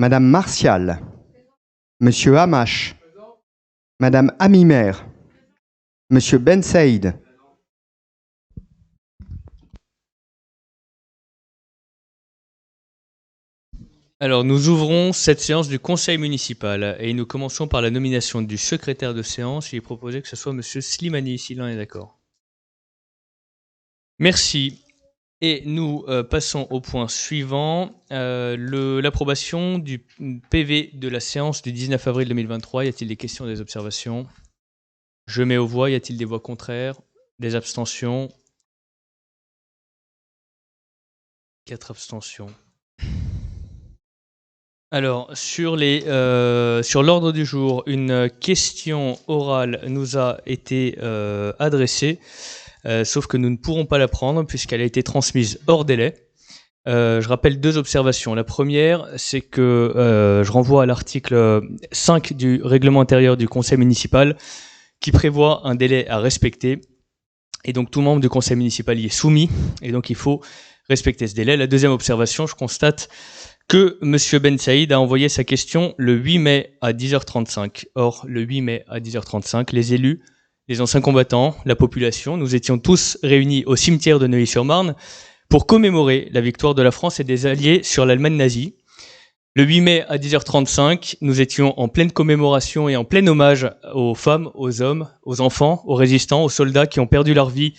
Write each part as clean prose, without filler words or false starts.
Madame Martial, Monsieur Hamache, Madame Amimer, Monsieur Ben Saïd. Alors, nous ouvrons cette séance du Conseil municipal et nous commençons par la nomination du secrétaire de séance. Il est proposé que ce soit Monsieur Slimani, s'il en est d'accord. Merci. Et nous passons au point suivant, l'approbation du PV de la séance du 19 avril 2023. Y a-t-il des questions, des observations? Je mets aux voix. Y a-t-il des voix contraires? Des abstentions? 4 abstentions. Alors, sur l'ordre du jour, une question orale nous a été adressée, sauf que nous ne pourrons pas la prendre puisqu'elle a été transmise hors délai. Je rappelle 2 observations. La première, c'est que je renvoie à l'article 5 du règlement intérieur du conseil municipal qui prévoit un délai à respecter. Et donc, tout membre du conseil municipal y est soumis. Et donc, il faut respecter ce délai. La deuxième observation, je constate que M. Ben Saïd a envoyé sa question le 8 mai à 10h35. Or, le 8 mai à 10h35, les élus, les anciens combattants, la population, nous étions tous réunis au cimetière de Neuilly-sur-Marne pour commémorer la victoire de la France et des Alliés sur l'Allemagne nazie. Le 8 mai à 10h35, nous étions en pleine commémoration et en plein hommage aux femmes, aux hommes, aux enfants, aux résistants, aux soldats qui ont perdu leur vie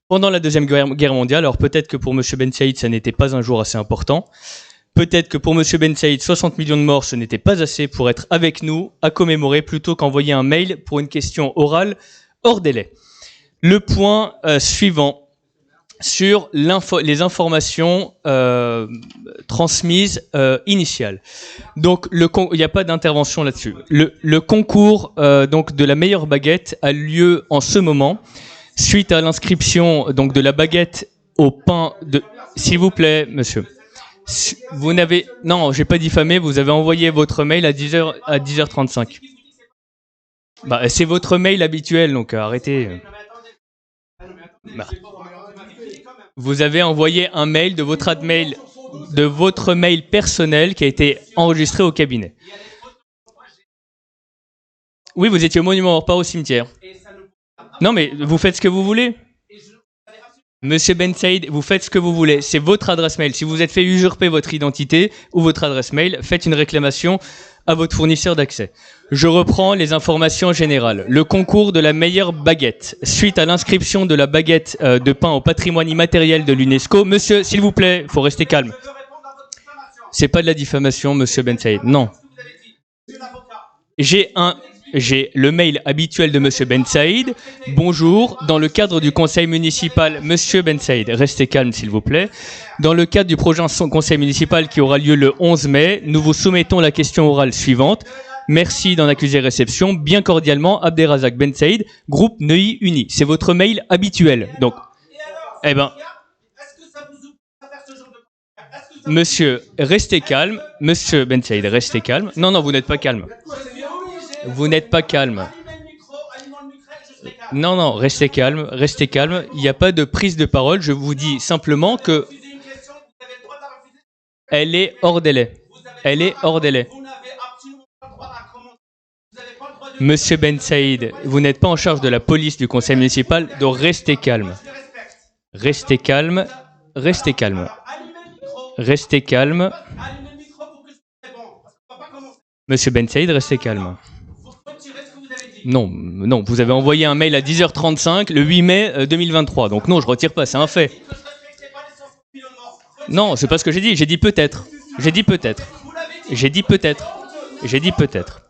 pendant la Deuxième Guerre mondiale. Alors peut-être que pour M. Ben Saïd, ça n'était pas un jour assez important. Peut-être que pour M. Ben Saïd, 60 millions de morts, ce n'était pas assez pour être avec nous à commémorer plutôt qu'envoyer un mail pour une question orale hors délai. Le point suivant sur les informations transmises initiales. Donc, il n'y a pas d'intervention là-dessus. Le concours donc de la meilleure baguette a lieu en ce moment suite à l'inscription donc de la baguette au pain de. S'il vous plaît, monsieur. Vous n'avez... Non, j'ai pas diffamé, vous avez envoyé votre mail à 10h35. Bah, c'est votre mail habituel, donc arrêtez. Bah. Vous avez envoyé un mail de votre mail personnel qui a été enregistré au cabinet. Oui, vous étiez au monument, pas au cimetière. Non, mais vous faites ce que vous voulez. Monsieur Ben Saïd, vous faites ce que vous voulez. C'est votre adresse mail. Si vous êtes fait usurper votre identité ou votre adresse mail, faites une réclamation à votre fournisseur d'accès. Je reprends les informations générales. Le concours de la meilleure baguette. Suite à l'inscription de la baguette de pain au patrimoine immatériel de l'UNESCO. Monsieur, s'il vous plaît, il faut rester calme. C'est pas de la diffamation, monsieur Ben Saïd. Non. J'ai le mail habituel de Monsieur Ben Saïd. Bonjour, dans le cadre du conseil municipal, Monsieur Ben Saïd, restez calme s'il vous plaît. Dans le cadre du prochain conseil municipal qui aura lieu le 11 mai, nous vous soumettons la question orale suivante. Merci d'en accuser réception. Bien cordialement, Abderrazak Ben Saïd, groupe Neuilly Uni. C'est votre mail habituel. Donc, eh ben, monsieur, restez calme. Monsieur Ben Saïd, restez calme. Non, non, vous n'êtes pas calme. Vous n'êtes pas calme. Non, non, restez calme, restez calme. Il n'y a pas de prise de parole. Je vous dis simplement que elle est hors délai. Elle est hors délai. Monsieur Ben Saïd, vous n'êtes pas en charge de la police du conseil municipal, donc restez calme. Restez calme, restez calme. Restez calme. Monsieur Ben Saïd, restez calme. Non, non, vous avez envoyé un mail à 10h35 le 8 mai 2023. Donc non, je retire pas, c'est un fait. Non, c'est pas ce que j'ai dit. J'ai dit peut-être. J'ai dit peut-être. J'ai dit peut-être. J'ai dit peut-être.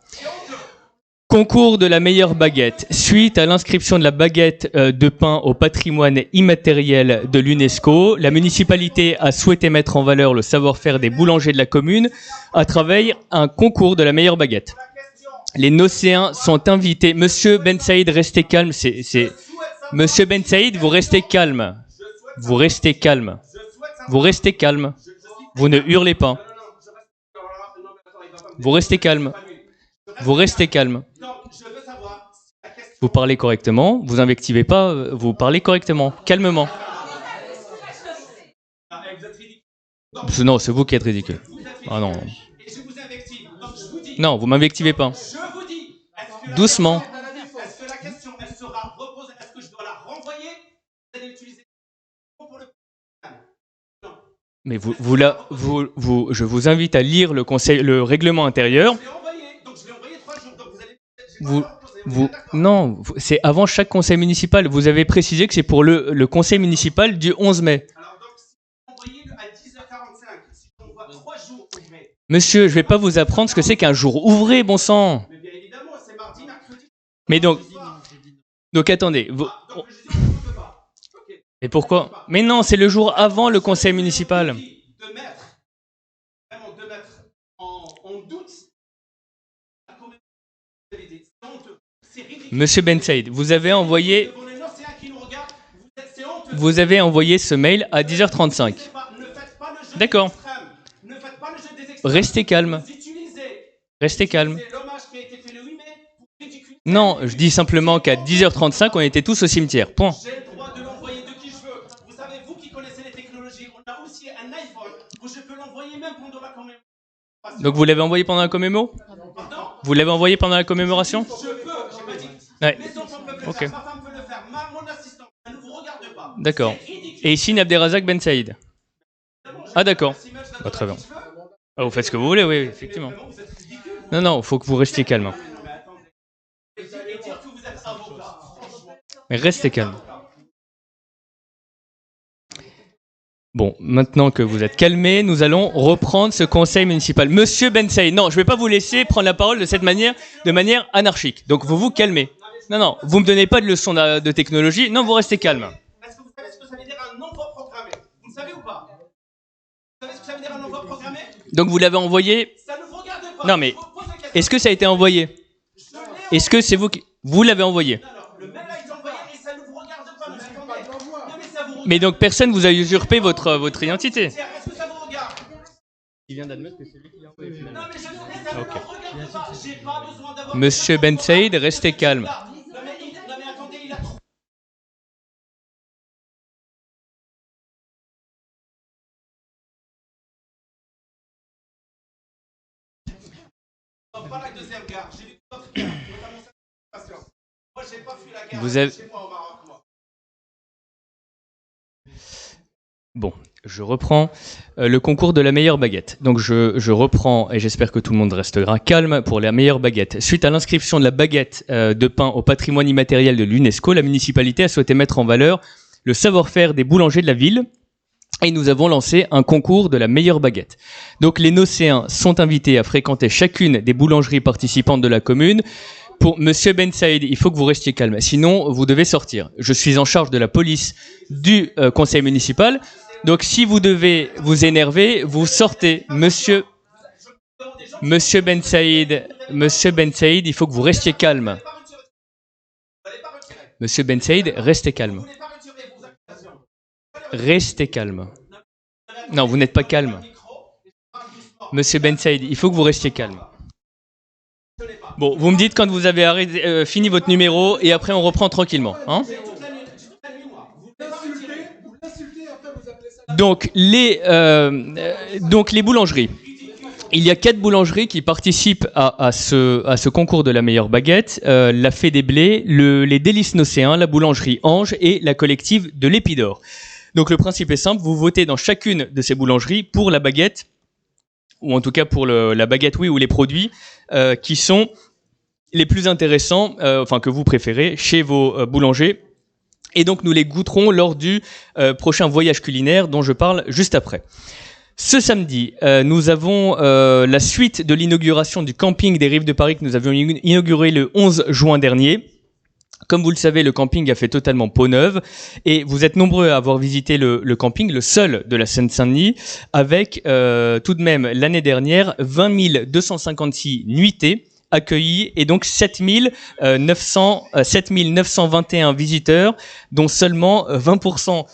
Concours de la meilleure baguette. Suite à l'inscription de la baguette de pain au patrimoine immatériel de l'UNESCO, la municipalité a souhaité mettre en valeur le savoir-faire des boulangers de la commune à travers un concours de la meilleure baguette. Les Nocéens sont invités. Monsieur Ben Saïd, restez calme. Monsieur Ben Saïd, vous restez calme. Vous restez calme. Vous restez calme. Vous ne hurlez pas. Vous restez calme. Vous restez calme. Vous parlez correctement. Vous invectivez pas. Vous parlez correctement. Calmement. Non, c'est vous qui êtes ridicule. Ah non. Non, vous m'invectivez pas. Je vous dis, est-ce que Doucement. Est-ce que la question, elle sera reposée? Est-ce que je dois la renvoyer? Vous allez utiliser pour le. Non. Mais je vous invite à lire le règlement intérieur. Je l'ai envoyé, donc je l'ai envoyé 3 jours. Donc vous allez. Non, c'est avant chaque conseil municipal. Vous avez précisé que c'est pour le conseil municipal du 11 mai. Alors donc, si vous envoyez à 10h45, si j'envoie 3 jours ouvrés. Monsieur, je vais pas vous apprendre ce que c'est qu'un jour ouvré, bon sang. Mais bien évidemment, c'est mardi, mercredi. Mais donc attendez. Donc le jeudi, on ne peut pas. Ok. Et pourquoi? Mais non, c'est le jour avant le conseil municipal. De mettre, vraiment de mettre en doute la communauté. C'est honteux. C'est ridicule. Monsieur Ben Saïd, vous avez envoyé Devant les Norséens qui nous regardent, c'est honteux. Vous avez envoyé ce mail à 10h35. Ne faites pas le jeu D'accord. des extrêmes. Ne faites pas le jeu des extrêmes. Restez calme. Vous utilisez Restez calme. l'hommage qui a été fait le 8 mai pour ridiculiser. Non, je dis simplement qu'à 10h35, on était tous au cimetière. Point. J'ai le droit de l'envoyer de qui je veux. Vous savez, vous qui connaissez les technologies, on a aussi un iPhone où je peux l'envoyer même pendant la commémoration. Donc vous l'avez envoyé pendant la commémo? Pardon? Vous l'avez envoyé pendant la commémoration? Je peux, j'ai pas dit. Ouais. Mes enfants peuvent le Ok. faire, ma femme peut le faire, mon assistant, ça ne vous regarde pas. D'accord. C'est ridicule. Et ici, Abderrazak Ben Saïd. Ah d'accord. Bah, très bien. Ah, vous faites ce que vous voulez, oui, effectivement. Non, faut que vous restiez calme. Et dire que vous êtes avocat, franchement. Mais restez calme. Bon, maintenant que vous êtes calmés, nous allons reprendre ce conseil municipal. Monsieur Ben Saïd, non, je ne vais pas vous laisser prendre la parole de manière anarchique. Donc vous vous calmez. Non, vous me donnez pas de leçons de technologie. Non, vous restez calme. Est-ce que vous savez ce que ça veut dire un envoi programmé? Vous le savez ou pas? Vous savez ce que ça veut dire un envoi programmé? Donc vous l'avez envoyé. Ça ne vous regarde pas. Non mais, est-ce que ça a été envoyé? Est-ce que c'est vous qui... Vous l'avez envoyé? Le mail a été envoyé et ça ne vous regarde pas, monsieur. Non mais ça vous regarde. Mais donc personne vous a usurpé votre identité. Est-ce que ça vous regarde? Il vient d'admettre que c'est lui qui l'a envoyé finalement. Non mais ça ne me regarde pas. J'ai pas besoin d'avoir... Monsieur Ben Saïd, restez calme. Non mais attendez, il a trop... Pas la deuxième gare, j'ai vu d'autres gares, notamment celle de... Moi j'ai pas fui la gare Vous avez... chez moi au Maroc, moi. Bon, je reprends le concours de la meilleure baguette. Donc je reprends, et j'espère que tout le monde restera calme pour la meilleure baguette. Suite à l'inscription de la baguette de pain au patrimoine immatériel de l'UNESCO, la municipalité a souhaité mettre en valeur le savoir-faire des boulangers de la ville. Et nous avons lancé un concours de la meilleure baguette. Donc les Nocéens sont invités à fréquenter chacune des boulangeries participantes de la commune. Pour Monsieur Ben Saïd, il faut que vous restiez calme, sinon vous devez sortir. Je suis en charge de la police du conseil municipal. Donc si vous devez vous énerver, vous sortez. Monsieur Ben Saïd, il faut que vous restiez calme. Monsieur Ben Saïd, restez calme. Restez calme. Non, vous n'êtes pas calme. Monsieur Ben Saïd, il faut que vous restiez calme. Bon, vous me dites quand vous avez fini votre numéro et après on reprend tranquillement. Hein? Donc les boulangeries. Il y a 4 boulangeries qui participent à ce concours de la meilleure baguette. La Fée des Blés, les Délices Nocéens, la boulangerie Ange et la collective de l'Épidore. Donc le principe est simple, vous votez dans chacune de ces boulangeries pour la baguette, ou en tout cas pour la baguette, oui, ou les produits qui sont les plus intéressants, que vous préférez chez vos boulangers. Et donc nous les goûterons lors du prochain voyage culinaire dont je parle juste après. Ce samedi, nous avons la suite de l'inauguration du camping des Rives de Paris que nous avions inauguré le 11 juin dernier. Comme vous le savez, le camping a fait totalement peau neuve et vous êtes nombreux à avoir visité le camping, le seul de la Seine-Saint-Denis, avec tout de même l'année dernière 20 256 nuitées accueillis et donc 7921 visiteurs, dont seulement 20%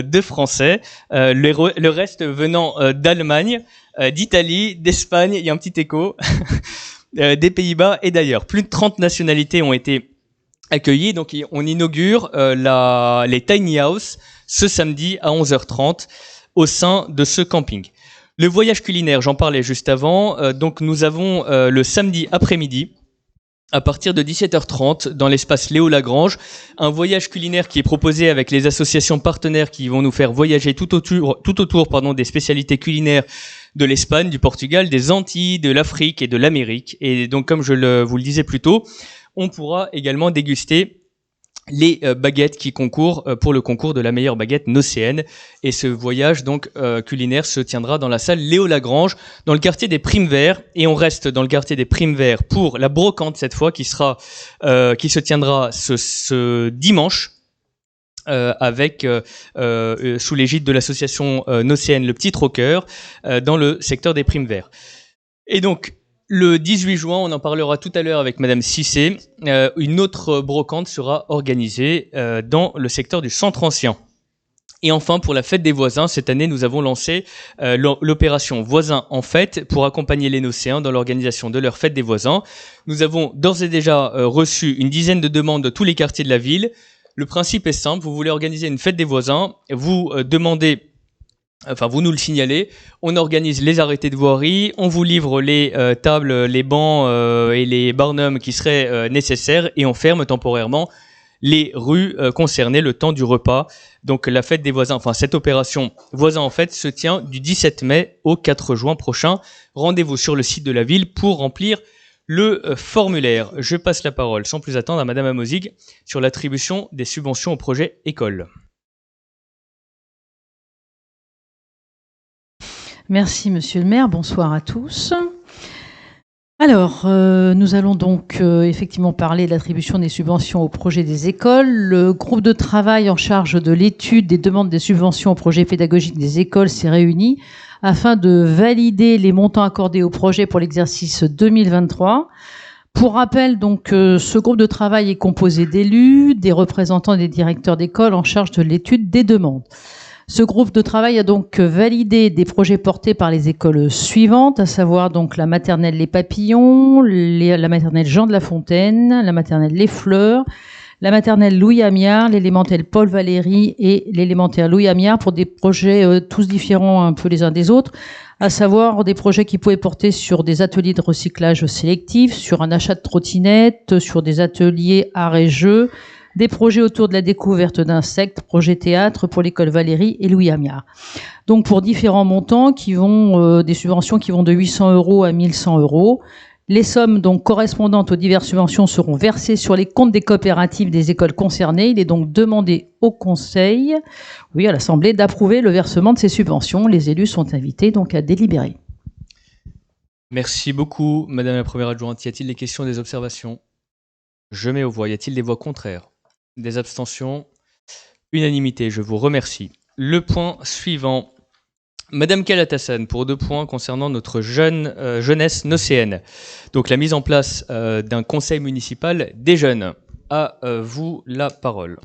de Français, le reste venant d'Allemagne, d'Italie, d'Espagne, il y a un petit écho, des Pays-Bas et d'ailleurs. Plus de 30 nationalités ont été accueillis. Donc on inaugure les tiny house ce samedi à 11h30 au sein de ce camping. Le voyage culinaire, j'en parlais juste avant. Donc nous avons le samedi après-midi, à partir de 17h30, dans l'espace Léo Lagrange, un voyage culinaire qui est proposé avec les associations partenaires qui vont nous faire voyager tout autour des spécialités culinaires de l'Espagne, du Portugal, des Antilles, de l'Afrique et de l'Amérique. Et donc, comme vous le disais plus tôt, on pourra également déguster les baguettes qui concourent pour le concours de la meilleure baguette nocéenne. Et ce voyage donc culinaire se tiendra dans la salle Léo Lagrange, dans le quartier des Primes Verts. Et on reste dans le quartier des Primes Verts pour la brocante cette fois, qui se tiendra ce dimanche. Sous l'égide de l'association nocéenne Le Petit Troqueur, dans le secteur des Primes Verts. Et donc, le 18 juin, on en parlera tout à l'heure avec Madame Cissé, une autre brocante sera organisée dans le secteur du centre ancien. Et enfin, pour la fête des voisins, cette année, nous avons lancé l'opération Voisins en fête pour accompagner les Nocéens dans l'organisation de leur fête des voisins. Nous avons d'ores et déjà reçu une dizaine de demandes de tous les quartiers de la ville. Le principe est simple, vous voulez organiser une fête des voisins, vous vous nous le signalez, on organise les arrêtés de voirie, on vous livre les tables, les bancs et les barnums qui seraient nécessaires et on ferme temporairement les rues concernées le temps du repas. Donc la fête des voisins, cette opération Voisins en fête se tient du 17 mai au 4 juin prochain. Rendez-vous sur le site de la ville pour remplir le formulaire. Je passe la parole sans plus attendre à Madame Amozig sur l'attribution des subventions au projet école. Merci Monsieur le maire, bonsoir à tous. Alors, nous allons donc effectivement parler de l'attribution des subventions au projet des écoles. Le groupe de travail en charge de l'étude des demandes des subventions au projet pédagogique des écoles s'est réuni afin de valider les montants accordés au projet pour l'exercice 2023. Pour rappel, donc, ce groupe de travail est composé d'élus, des représentants et des directeurs d'école en charge de l'étude des demandes. Ce groupe de travail a donc validé des projets portés par les écoles suivantes, à savoir donc la maternelle Les Papillons, la maternelle Jean de la Fontaine, la maternelle Les Fleurs, la maternelle Louis Amiard, l'élémentaire Paul Valéry et l'élémentaire Louis Amiard, pour des projets tous différents un peu les uns des autres, à savoir des projets qui pouvaient porter sur des ateliers de recyclage sélectif, sur un achat de trottinettes, sur des ateliers arts et jeux, des projets autour de la découverte d'insectes, projet théâtre pour l'école Valéry et Louis Amiard. Donc pour différents montants qui vont des subventions qui vont de 800 € à 1100 €. Les sommes donc correspondantes aux diverses subventions seront versées sur les comptes des coopératives des écoles concernées. Il est donc demandé au Conseil, à l'Assemblée, d'approuver le versement de ces subventions. Les élus sont invités donc à délibérer. Merci beaucoup, Madame la Première Adjointe. Y a-t-il des questions, des observations? Je mets aux voix. Y a-t-il des voix contraires? Des abstentions? Unanimité, je vous remercie. Le point suivant. Madame Kalatassan, pour 2 points concernant notre jeunesse nocéenne. Donc la mise en place d'un conseil municipal des jeunes. À vous la parole.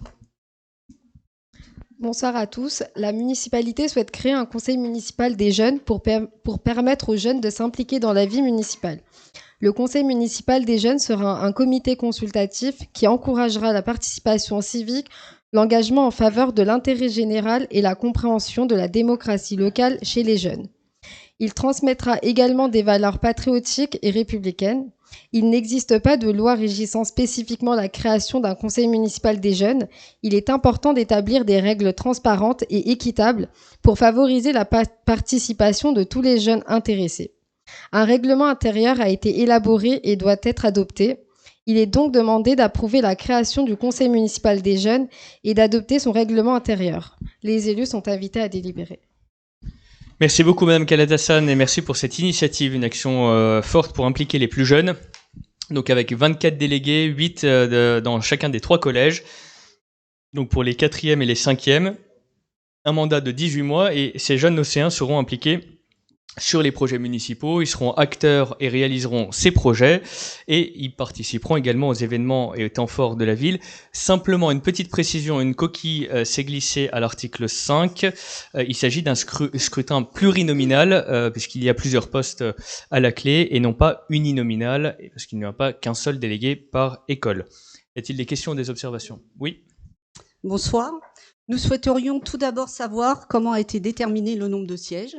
Bonsoir à tous. La municipalité souhaite créer un conseil municipal des jeunes pour permettre aux jeunes de s'impliquer dans la vie municipale. Le conseil municipal des jeunes sera un comité consultatif qui encouragera la participation civique, l'engagement en faveur de l'intérêt général et la compréhension de la démocratie locale chez les jeunes. Il transmettra également des valeurs patriotiques et républicaines. Il n'existe pas de loi régissant spécifiquement la création d'un conseil municipal des jeunes. Il est important d'établir des règles transparentes et équitables pour favoriser la participation de tous les jeunes intéressés. Un règlement intérieur a été élaboré et doit être adopté. Il est donc demandé d'approuver la création du conseil municipal des jeunes et d'adopter son règlement intérieur. Les élus sont invités à délibérer. Merci beaucoup Madame Kalatassan et merci pour cette initiative, une action forte pour impliquer les plus jeunes. Donc avec 24 délégués, 8 dans chacun des 3 collèges. Donc pour les 4e et les 5e, un mandat de 18 mois et ces jeunes Nocéens seront impliqués sur les projets municipaux, ils seront acteurs et réaliseront ces projets et ils participeront également aux événements et aux temps forts de la ville. Simplement une petite précision, une coquille s'est glissée à l'article 5. Il s'agit d'un scrutin plurinominal puisqu'il y a plusieurs postes à la clé et non pas uninominal parce qu'il n'y a pas qu'un seul délégué par école. Y a-t-il des questions ou des observations? Oui. Bonsoir. Nous souhaiterions tout d'abord savoir comment a été déterminé le nombre de sièges.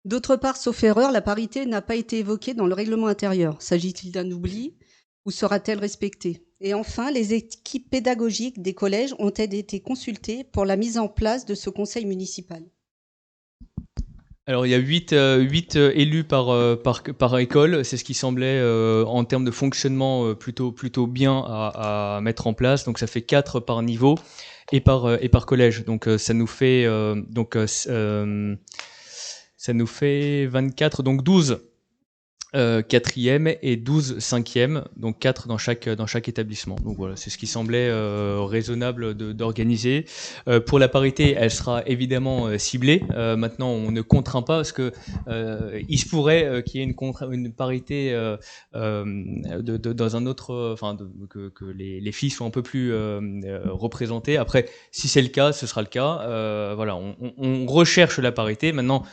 D'autre part, sauf erreur, la parité n'a pas été évoquée dans le règlement intérieur. S'agit-il d'un oubli ou sera-t-elle respectée? Et enfin, les équipes pédagogiques des collèges ont-elles été consultées pour la mise en place de ce conseil municipal? Alors il y a 8 élus par école, c'est ce qui semblait en termes de fonctionnement plutôt bien à mettre en place, donc ça fait 4 par niveau et par collège, donc ça nous fait 24, donc 12 quatrième et 12 cinquième, donc 4 dans chaque établissement. Donc voilà, c'est ce qui semblait raisonnable d'organiser. Pour la parité, elle sera évidemment ciblée. Maintenant, on ne contraint pas parce que il se pourrait qu'il y ait une parité dans un autre, que les filles soient un peu plus représentées. Après, si c'est le cas, ce sera le cas. Voilà, on recherche la parité. Maintenant,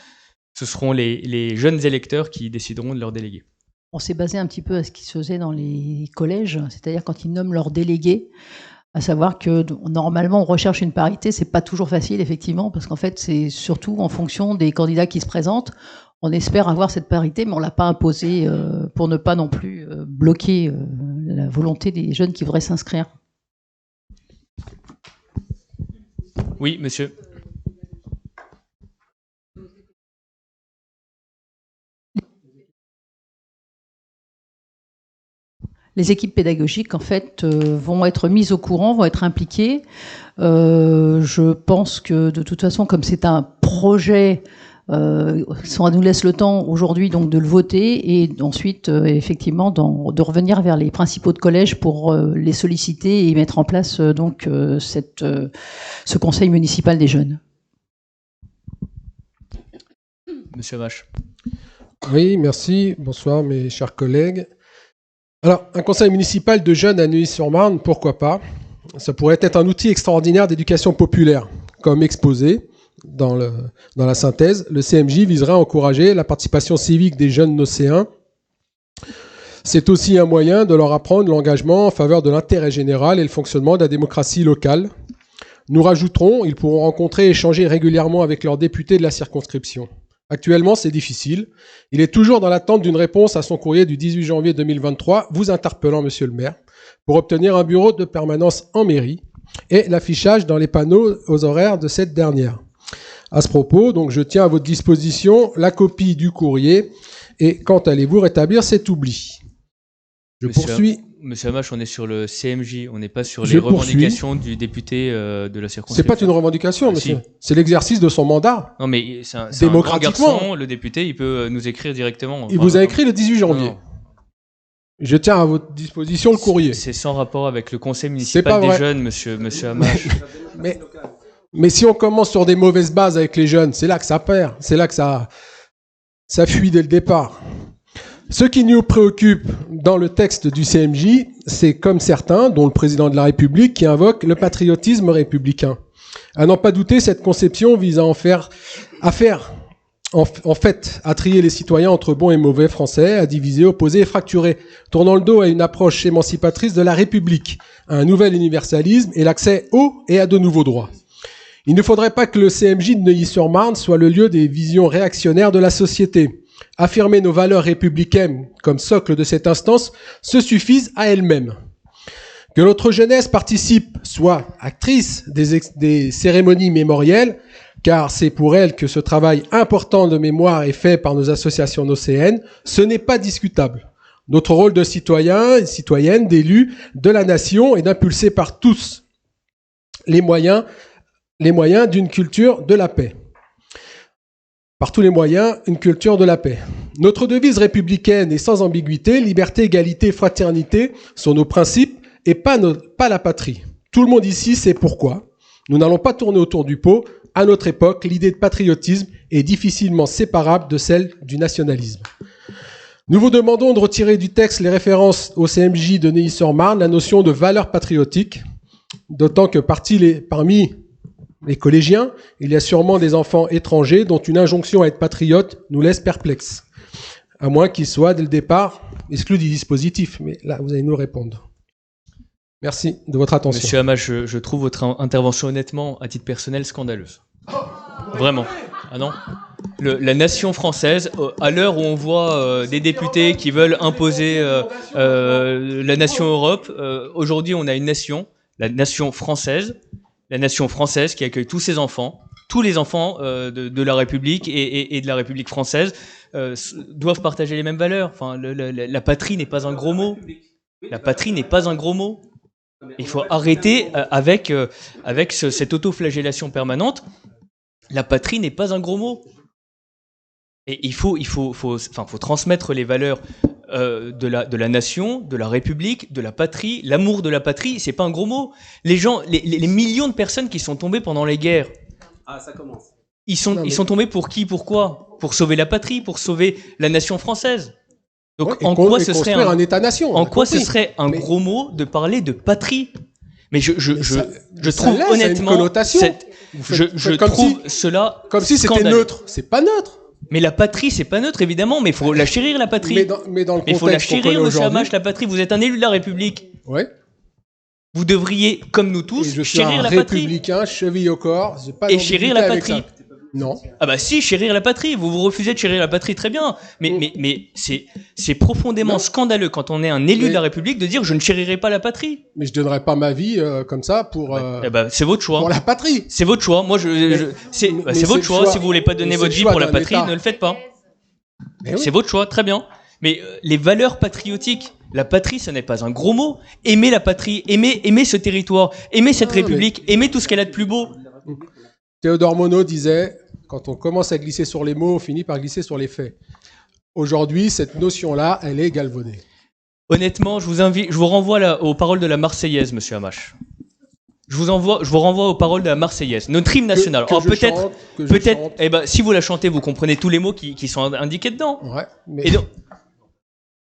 ce seront les jeunes électeurs qui décideront de leur déléguer. On s'est basé un petit peu à ce qui se faisait dans les collèges, c'est-à-dire quand ils nomment leurs délégués, à savoir que normalement on recherche une parité, c'est pas toujours facile effectivement, parce qu'en fait c'est surtout en fonction des candidats qui se présentent. On espère avoir cette parité, mais on l'a pas imposée pour ne pas non plus bloquer la volonté des jeunes qui voudraient s'inscrire. Oui, monsieur. Les équipes pédagogiques, en fait, vont être mises au courant, vont être impliquées. Je pense que, de toute façon, comme c'est un projet, ça nous laisse le temps aujourd'hui donc de le voter et ensuite, effectivement, de revenir vers les principaux de collège pour les solliciter et mettre en place ce conseil municipal des jeunes. Monsieur Amache. Oui, merci. Bonsoir, mes chers collègues. Alors, un conseil municipal de jeunes à Neuilly-sur-Marne, pourquoi pas? Ça pourrait être un outil extraordinaire d'éducation populaire. Comme exposé dans la synthèse, le CMJ viserait à encourager la participation civique des jeunes nocéens. C'est aussi un moyen de leur apprendre l'engagement en faveur de l'intérêt général et le fonctionnement de la démocratie locale. Nous rajouterons, ils pourront rencontrer et échanger régulièrement avec leurs députés de la circonscription. Actuellement, c'est difficile. Il est toujours dans l'attente d'une réponse à son courrier du 18 janvier 2023, vous interpellant, monsieur le maire, pour obtenir un bureau de permanence en mairie et l'affichage dans les panneaux aux horaires de cette dernière. À ce propos, donc, je tiens à votre disposition la copie du courrier et quand allez-vous rétablir cet oubli? Poursuis. Monsieur Amache, on est sur le CMJ, on n'est pas sur les revendications du député de la circonscription. C'est pas une revendication, monsieur. Si. C'est l'exercice de son mandat. Non, mais c'est un grand garçon, le député, il peut nous écrire directement. Il vous a écrit le 18 janvier. Non. Je tiens à votre disposition le courrier. C'est sans rapport avec le conseil municipal des jeunes, monsieur Amache. mais si on commence sur des mauvaises bases avec les jeunes, c'est là que ça perd. C'est là que ça fuit dès le départ. Ce qui nous préoccupe dans le texte du CMJ, c'est comme certains, dont le président de la République, qui invoque le patriotisme républicain. À n'en pas douter, cette conception vise à trier les citoyens entre bons et mauvais français, à diviser, opposer et fracturer, tournant le dos à une approche émancipatrice de la République, à un nouvel universalisme et l'accès aux et à de nouveaux droits. Il ne faudrait pas que le CMJ de Neuilly-sur-Marne soit le lieu des visions réactionnaires de la société. Affirmer nos valeurs républicaines comme socle de cette instance se suffisent à elles-mêmes. Que notre jeunesse participe, soit actrice des cérémonies mémorielles, car c'est pour elle que ce travail important de mémoire est fait par nos associations nocéennes, ce n'est pas discutable. Notre rôle de citoyens et citoyennes, d'élus de la nation est d'impulser par tous les moyens d'une culture de la paix. Par tous les moyens, une culture de la paix. Notre devise républicaine est sans ambiguïté, liberté, égalité, fraternité sont nos principes et pas la patrie. Tout le monde ici sait pourquoi. Nous n'allons pas tourner autour du pot. À notre époque, l'idée de patriotisme est difficilement séparable de celle du nationalisme. Nous vous demandons de retirer du texte les références au CMJ de Neuilly-sur-Marne, la notion de valeur patriotique, d'autant que parmi les collégiens, il y a sûrement des enfants étrangers dont une injonction à être patriote nous laisse perplexes. À moins qu'ils soient, dès le départ, exclus du dispositif. Mais là, vous allez nous répondre. Merci de votre attention. Monsieur Amache, je trouve votre intervention honnêtement, à titre personnel, scandaleuse. Vraiment. Ah non ? La nation française, à l'heure où on voit des députés qui veulent imposer la nation Europe, aujourd'hui on a une nation, la nation française qui accueille tous les enfants de la République et de la République française doivent partager les mêmes valeurs. Enfin, la patrie n'est pas un gros mot. La patrie n'est pas un gros mot. Il faut arrêter avec cette autoflagellation permanente. La patrie n'est pas un gros mot. Et il faut transmettre les valeurs de la nation, de la République, de la patrie. L'amour de la patrie, c'est pas un gros mot. Les millions de personnes qui sont tombées pendant les guerres. Ah, ça commence. Ils sont tombés pour qui? Pourquoi? Pour sauver la patrie, pour sauver la nation française. Donc en quoi ce serait un État-nation? En quoi ce serait un gros mot de parler de patrie? Mais je trouve honnêtement je trouve cela comme si c'était neutre. C'est pas neutre. Mais la patrie, c'est pas neutre, évidemment, mais il faut la chérir, la patrie. Mais dans le il faut la chérir, monsieur Hamache, la patrie. Vous êtes un élu de la République. Ouais. Vous devriez, comme nous tous, chérir la patrie. Je suis un républicain, cheville au corps. Et chérir la patrie. Non. Ah bah si, chérir la patrie. Vous refusez de chérir la patrie, très bien. Mais c'est profondément scandaleux quand on est un élu de la République de dire je ne chérirai pas la patrie. Mais je donnerai pas ma vie comme ça pour. C'est votre choix. Pour la patrie. C'est votre choix. Moi, c'est votre choix. Si vous voulez pas donner votre vie pour la patrie, ne le faites pas. C'est votre choix, très bien. Mais les valeurs patriotiques, la patrie, ce n'est pas un gros mot. Aimer la patrie, aimer ce territoire, aimer cette République, aimer tout ce qu'elle a de plus beau. Théodore Monod disait, quand on commence à glisser sur les mots, on finit par glisser sur les faits. Aujourd'hui, cette notion-là, elle est galvaudée. Honnêtement, je vous renvoie aux paroles de la Marseillaise, monsieur Hamache. Je vous renvoie aux paroles de la Marseillaise, notre hymne national. Alors peut-être, si vous la chantez, vous comprenez tous les mots qui sont indiqués dedans. Ouais, mais... Et donc,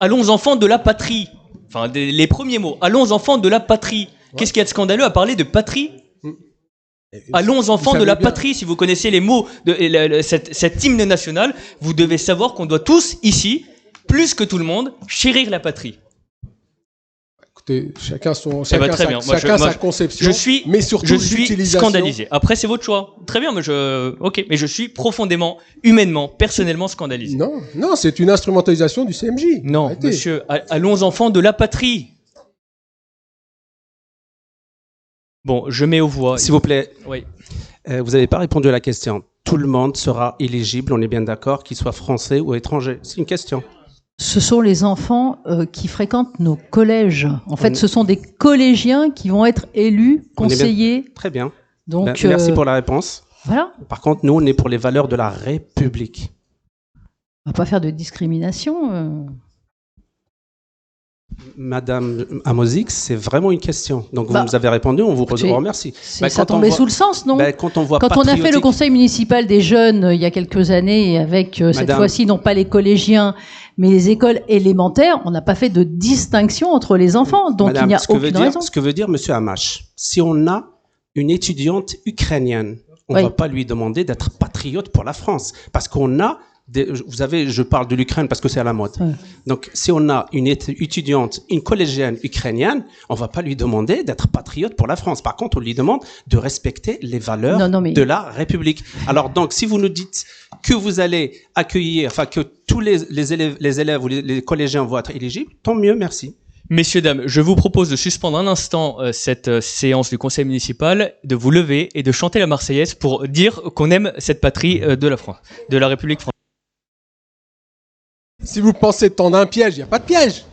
allons enfants de la patrie. Enfin, les premiers mots. Allons enfants de la patrie. Ouais. Qu'est-ce qu'il y a de scandaleux à parler de patrie? Allons enfants de la patrie, si vous connaissez les mots de cet hymne national, vous devez savoir qu'on doit tous, ici, plus que tout le monde, chérir la patrie. Écoutez, chacun sa conception, mais surtout je suis scandalisé. Après, c'est votre choix. Très bien, mais je suis profondément, humainement, personnellement scandalisé. Non, c'est une instrumentalisation du CMJ. Non, arrêtez. Monsieur, allons enfants de la patrie. Bon, je mets aux voix. S'il vous plaît. Oui. Vous n'avez pas répondu à la question. Tout le monde sera éligible, on est bien d'accord, qu'il soit français ou étranger. C'est une question. Ce sont les enfants qui fréquentent nos collèges. En fait, ce sont des collégiens qui vont être élus, conseillers. Très bien. Donc, merci pour la réponse. Voilà. Par contre, nous, on est pour les valeurs de la République. On ne va pas faire de discrimination. Madame Amozix, c'est vraiment une question. Donc vous nous avez répondu, on vous remercie. Ça tombait sous le sens, non? Quand on a fait le conseil municipal des jeunes il y a quelques années, avec cette fois-ci non pas les collégiens, mais les écoles élémentaires, on n'a pas fait de distinction entre les enfants. Donc il n'y a aucune raison. Ce que veut dire Monsieur Hamache, si on a une étudiante ukrainienne, on ne va pas lui demander d'être patriote pour la France, parce qu'on a vous savez, je parle de l'Ukraine parce que c'est à la mode. Ouais. Donc, si on a une étudiante, une collégienne ukrainienne, on va pas lui demander d'être patriote pour la France. Par contre, on lui demande de respecter les valeurs de la République. Alors, donc, si vous nous dites que vous allez accueillir, enfin, que tous les élèves ou les collégiens vont être éligibles, tant mieux, merci. Messieurs, dames, je vous propose de suspendre un instant cette séance du conseil municipal, de vous lever et de chanter la Marseillaise pour dire qu'on aime cette patrie de la France, de la République française. Si vous pensez tendre un piège, il n'y a pas de piège.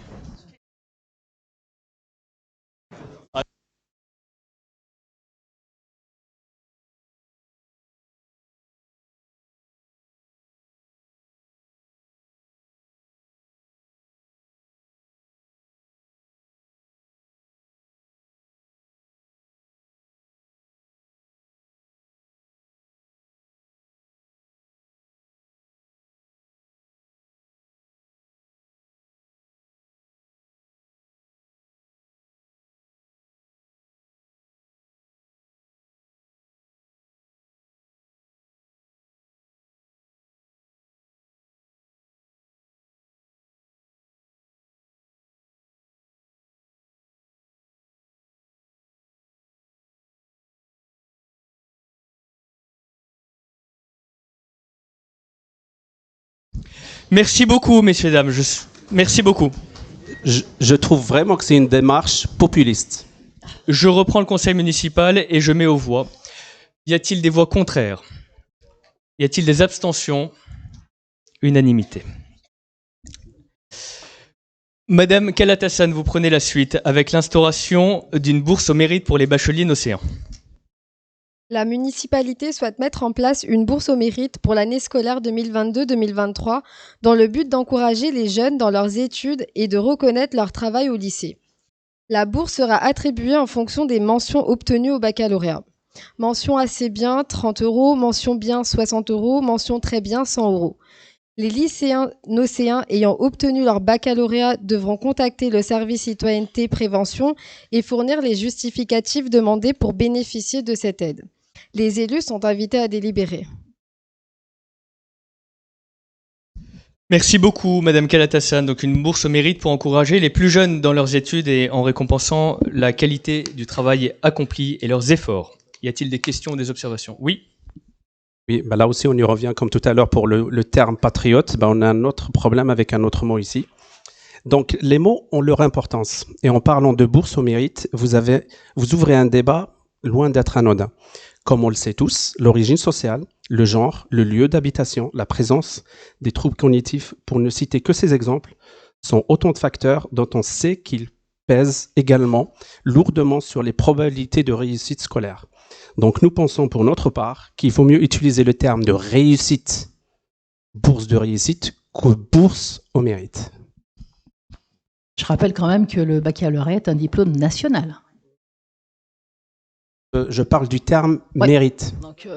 Merci beaucoup, messieurs, dames. Merci beaucoup. Je trouve vraiment que c'est une démarche populiste. Je reprends le conseil municipal et je mets aux voix. Y a-t-il des voix contraires? Y a-t-il des abstentions? Unanimité. Madame Kalatassane, vous prenez la suite avec l'instauration d'une bourse au mérite pour les bacheliers nocéens. La municipalité souhaite mettre en place une bourse au mérite pour l'année scolaire 2022-2023 dans le but d'encourager les jeunes dans leurs études et de reconnaître leur travail au lycée. La bourse sera attribuée en fonction des mentions obtenues au baccalauréat. Mention assez bien, 30 €, mention bien, 60 €, mention très bien, 100 €. Les lycéens nocéens ayant obtenu leur baccalauréat devront contacter le service citoyenneté prévention et fournir les justificatifs demandés pour bénéficier de cette aide. Les élus sont invités à délibérer. Merci beaucoup, Madame Kalatassane. Donc une bourse au mérite pour encourager les plus jeunes dans leurs études et en récompensant la qualité du travail accompli et leurs efforts. Y a-t-il des questions ou des observations? Oui. Oui, là aussi on y revient comme tout à l'heure pour le terme patriote. On a un autre problème avec un autre mot ici. Donc les mots ont leur importance. Et en parlant de bourse au mérite, vous ouvrez un débat loin d'être anodin. Comme on le sait tous, l'origine sociale, le genre, le lieu d'habitation, la présence des troubles cognitifs, pour ne citer que ces exemples, sont autant de facteurs dont on sait qu'ils pèsent également lourdement sur les probabilités de réussite scolaire. Donc nous pensons pour notre part qu'il faut mieux utiliser le terme de réussite, bourse de réussite, que bourse au mérite. Je rappelle quand même que le baccalauréat est un diplôme national. Je parle du terme mérite. Donc,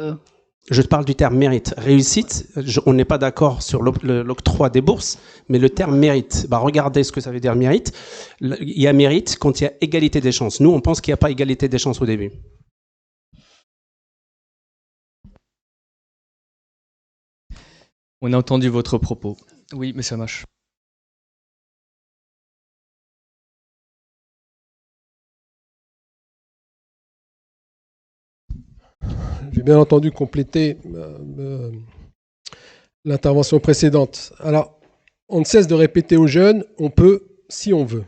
Je parle du terme mérite. Réussite, on n'est pas d'accord sur l'octroi des bourses, mais le terme mérite. Regardez ce que ça veut dire mérite. Il y a mérite quand il y a égalité des chances. Nous, on pense qu'il n'y a pas égalité des chances au début. On a entendu votre propos. Oui, mais ça marche. J'ai bien entendu compléter l'intervention précédente. Alors, on ne cesse de répéter aux jeunes, on peut si on veut.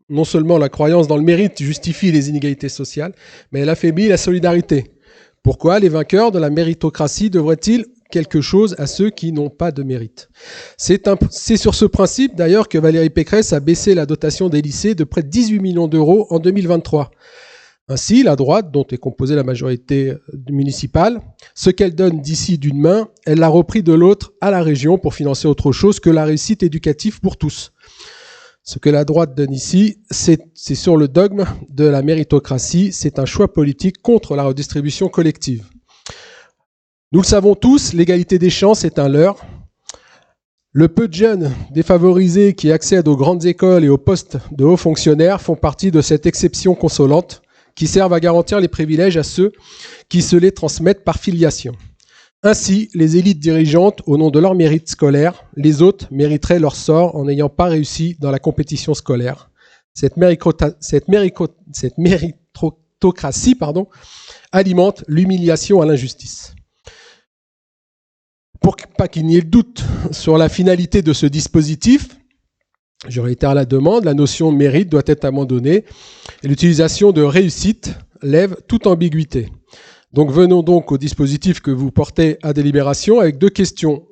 Non seulement la croyance dans le mérite justifie les inégalités sociales, mais elle affaiblit la solidarité. Pourquoi les vainqueurs de la méritocratie devraient-ils quelque chose à ceux qui n'ont pas de mérite? C'est sur ce principe d'ailleurs que Valérie Pécresse a baissé la dotation des lycées de près de 18 millions d'euros en 2023. Ainsi, la droite, dont est composée la majorité municipale, ce qu'elle donne d'ici d'une main, elle l'a repris de l'autre à la région pour financer autre chose que la réussite éducative pour tous. Ce que la droite donne ici, c'est sur le dogme de la méritocratie, c'est un choix politique contre la redistribution collective. Nous le savons tous, l'égalité des chances est un leurre. Le peu de jeunes défavorisés qui accèdent aux grandes écoles et aux postes de hauts fonctionnaires font partie de cette exception consolante qui servent à garantir les privilèges à ceux qui se les transmettent par filiation. Ainsi, les élites dirigeantes, au nom de leur mérite scolaire, les autres mériteraient leur sort en n'ayant pas réussi dans la compétition scolaire. Cette méritocratie alimente l'humiliation à l'injustice. Pour pas qu'il n'y ait de doute sur la finalité de ce dispositif, je réitère la demande, la notion de mérite doit être abandonnée et l'utilisation de réussite lève toute ambiguïté. Donc venons donc au dispositif que vous portez à délibération avec deux questions.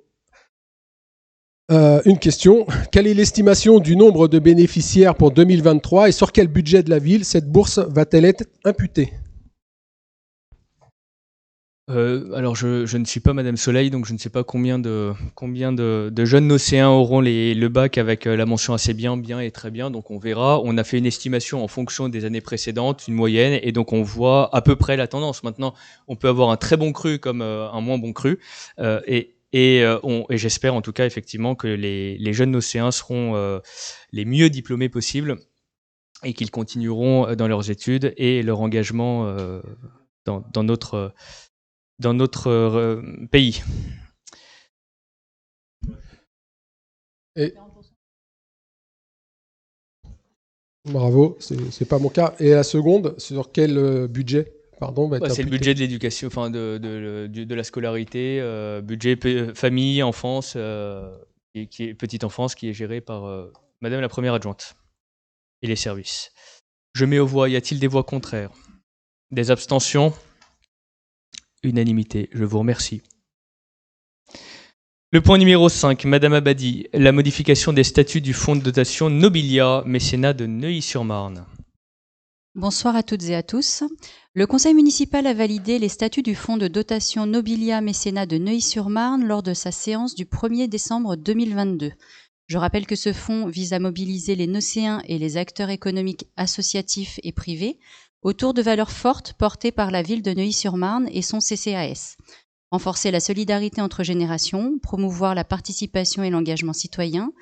Une question, quelle est l'estimation du nombre de bénéficiaires pour 2023 et sur quel budget de la ville cette bourse va-t-elle être imputée? Alors je ne suis pas Madame Soleil, donc je ne sais pas combien de jeunes nocéens auront le bac avec la mention assez bien, bien et très bien, donc on verra. On a fait une estimation en fonction des années précédentes, une moyenne, et donc on voit à peu près la tendance. Maintenant, on peut avoir un très bon cru comme un moins bon cru, et j'espère en tout cas effectivement que les jeunes nocéens seront les mieux diplômés possibles et qu'ils continueront dans leurs études et leur engagement dans notre pays. Et... Bravo, c'est pas mon cas. Et la seconde, sur quel budget c'est le budget de l'éducation, enfin de la scolarité, budget famille, enfance. qui est petite enfance, qui est gérée par Madame la première adjointe et les services. Je mets aux voix, y a-t-il des voix contraires? Des abstentions? Unanimité, je vous remercie. Le point numéro 5, Madame Abadi, la modification des statuts du fonds de dotation Nobilia, mécénat de Neuilly-sur-Marne. Bonsoir à toutes et à tous. Le conseil municipal a validé les statuts du fonds de dotation Nobilia mécénat de Neuilly-sur-Marne lors de sa séance du 1er décembre 2022. Je rappelle que ce fonds vise à mobiliser les nocéens et les acteurs économiques associatifs et privés autour de valeurs fortes portées par la ville de Neuilly-sur-Marne et son CCAS. Renforcer la solidarité entre générations, promouvoir la participation et l'engagement citoyen,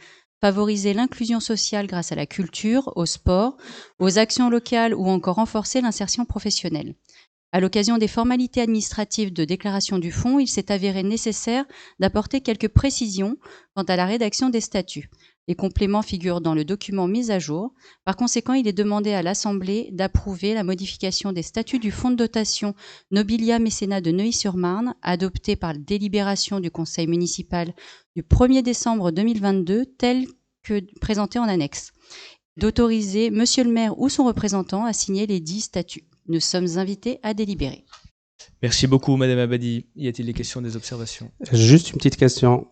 favoriser l'inclusion sociale grâce à la culture, au sport, aux actions locales ou encore renforcer l'insertion professionnelle. À l'occasion des formalités administratives de déclaration du fonds, il s'est avéré nécessaire d'apporter quelques précisions quant à la rédaction des statuts. Les compléments figurent dans le document mis à jour. Par conséquent, il est demandé à l'Assemblée d'approuver la modification des statuts du fonds de dotation Nobilia mécénat de Neuilly-sur-Marne, adopté par la délibération du Conseil municipal du 1er décembre 2022, tel que présenté en annexe. D'autoriser Monsieur le maire ou son représentant à signer les 10 statuts. Nous sommes invités à délibérer. Merci beaucoup, Madame Abadi. Y a-t-il des questions, des observations? Juste une petite question.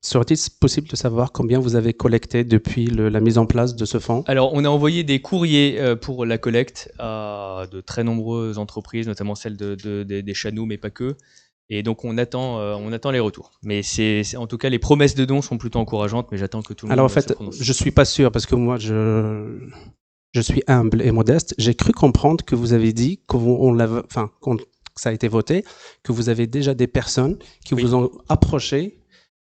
Serait-il possible de savoir combien vous avez collecté depuis la mise en place de ce fonds? Alors, on a envoyé des courriers pour la collecte à de très nombreuses entreprises, notamment celles des Chanoux, mais pas que. Et donc, on attend les retours. Mais en tout cas, les promesses de dons sont plutôt encourageantes, mais j'attends que tout le monde. Alors, en fait, je suis pas sûr parce que moi, je suis humble et modeste. J'ai cru comprendre que vous avez dit que ça a été voté, que vous avez déjà des personnes qui vous ont approché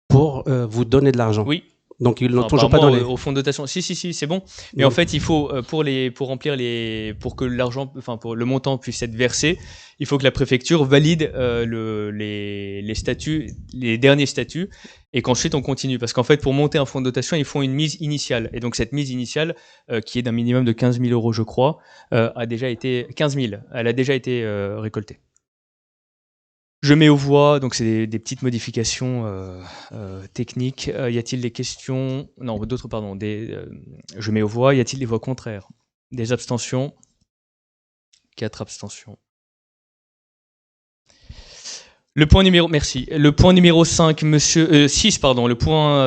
pour vous donner de l'argent. Oui. Donc ils n'ont toujours pas donné. Au fonds de dotation. Si, c'est bon. Mais en fait, il faut pour que l'argent, pour le montant puisse être versé, il faut que la préfecture valide les statuts, les derniers statuts, et qu'ensuite on continue. Parce qu'en fait, pour monter un fonds de dotation, ils font une mise initiale. Et donc cette mise initiale, qui est d'un minimum de 15 000 euros, je crois, a déjà été récoltée. Je mets aux voix, donc c'est des petites modifications techniques. Y a-t-il des questions? Non, d'autres, pardon. Je mets aux voix. Y a-t-il des voix contraires? Des abstentions? 4 abstentions. Le point numéro 5, le point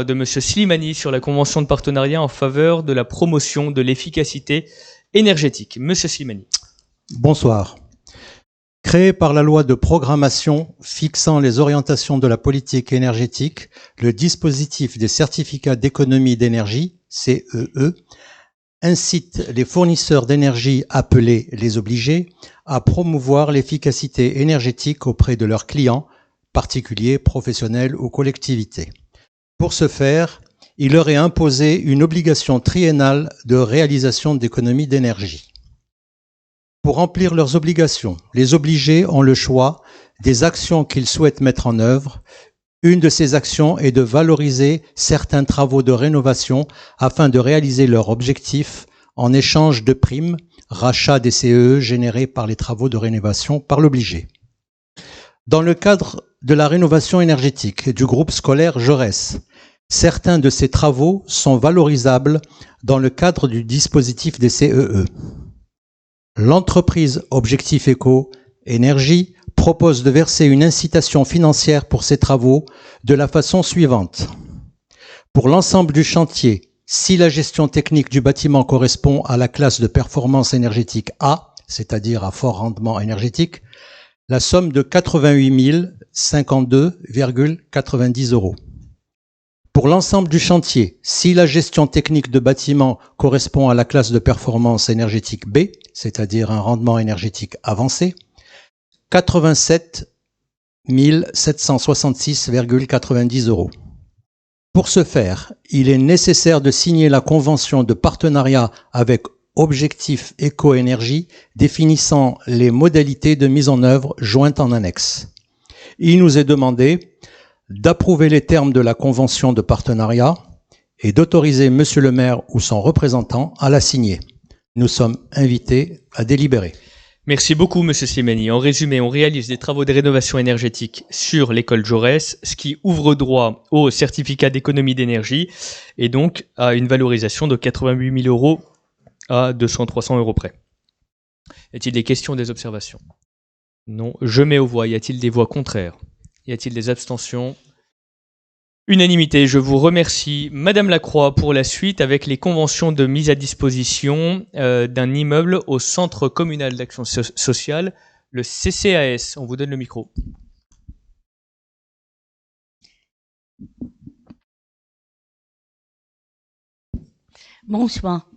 de Monsieur Slimani sur la convention de partenariat en faveur de la promotion de l'efficacité énergétique. Monsieur Slimani. Bonsoir. Créé par la loi de programmation fixant les orientations de la politique énergétique, le dispositif des certificats d'économie d'énergie, CEE, incite les fournisseurs d'énergie appelés les obligés à promouvoir l'efficacité énergétique auprès de leurs clients, particuliers, professionnels ou collectivités. Pour ce faire, il leur est imposé une obligation triennale de réalisation d'économie d'énergie. Pour remplir leurs obligations, les obligés ont le choix des actions qu'ils souhaitent mettre en œuvre. Une de ces actions est de valoriser certains travaux de rénovation afin de réaliser leur objectif en échange de primes, rachat des CEE générés par les travaux de rénovation par l'obligé. Dans le cadre de la rénovation énergétique du groupe scolaire Jaurès, certains de ces travaux sont valorisables dans le cadre du dispositif des CEE. L'entreprise Objectif Éco Énergie propose de verser une incitation financière pour ces travaux de la façon suivante. Pour l'ensemble du chantier, si la gestion technique du bâtiment correspond à la classe de performance énergétique A, c'est-à-dire à fort rendement énergétique, la somme de 88 052,90 €. Pour l'ensemble du chantier, si la gestion technique de bâtiment correspond à la classe de performance énergétique B, c'est-à-dire un rendement énergétique avancé, 87 766,90 €. Pour ce faire, il est nécessaire de signer la convention de partenariat avec Objectif Éco-Énergie définissant les modalités de mise en œuvre jointes en annexe. Il nous est demandé d'approuver les termes de la convention de partenariat et d'autoriser Monsieur le maire ou son représentant à la signer. Nous sommes invités à délibérer. Merci beaucoup, Monsieur Slimani. En résumé, on réalise des travaux de rénovation énergétique sur l'école Jaurès, ce qui ouvre droit au certificat d'économie d'énergie et donc à une valorisation de 88 000 euros à 200-300 euros près. Y a-t-il des questions, des observations? Non. Je mets aux voix. Y a-t-il des voix contraires? Y a-t-il des abstentions? Unanimité. Je vous remercie, Madame Lacroix, pour la suite avec les conventions de mise à disposition d'un immeuble au Centre communal d'action sociale, le CCAS. On vous donne le micro. Bonsoir.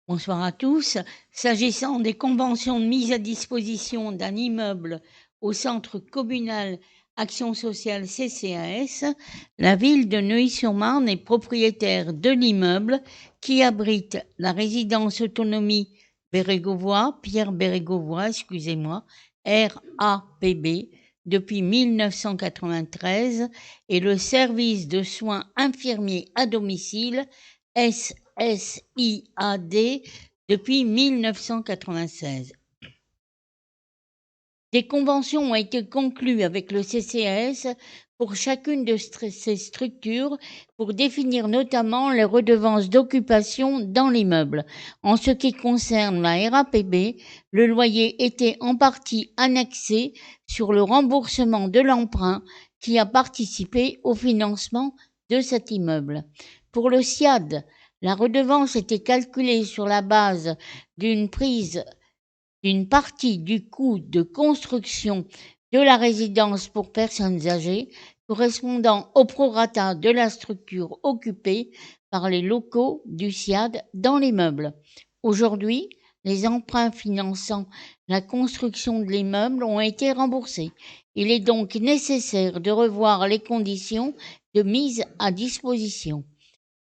Bonsoir à tous. S'agissant des conventions de mise à disposition d'un immeuble au Centre communal Action sociale CCAS, la ville de Neuilly-sur-Marne est propriétaire de l'immeuble qui abrite la résidence autonomie Bérégovois, Pierre Bérégovois, RAPB, depuis 1993 et le service de soins infirmiers à domicile SSIAD depuis 1996. Des conventions ont été conclues avec le CCAS pour chacune de ces structures pour définir notamment les redevances d'occupation dans l'immeuble. En ce qui concerne la RAPB, le loyer était en partie annexé sur le remboursement de l'emprunt qui a participé au financement de cet immeuble. Pour le SIAD, la redevance était calculée sur la base d'une partie du coût de construction de la résidence pour personnes âgées correspondant au prorata de la structure occupée par les locaux du SIAD dans l'immeuble. Aujourd'hui, les emprunts finançant la construction de l'immeuble ont été remboursés. Il est donc nécessaire de revoir les conditions de mise à disposition.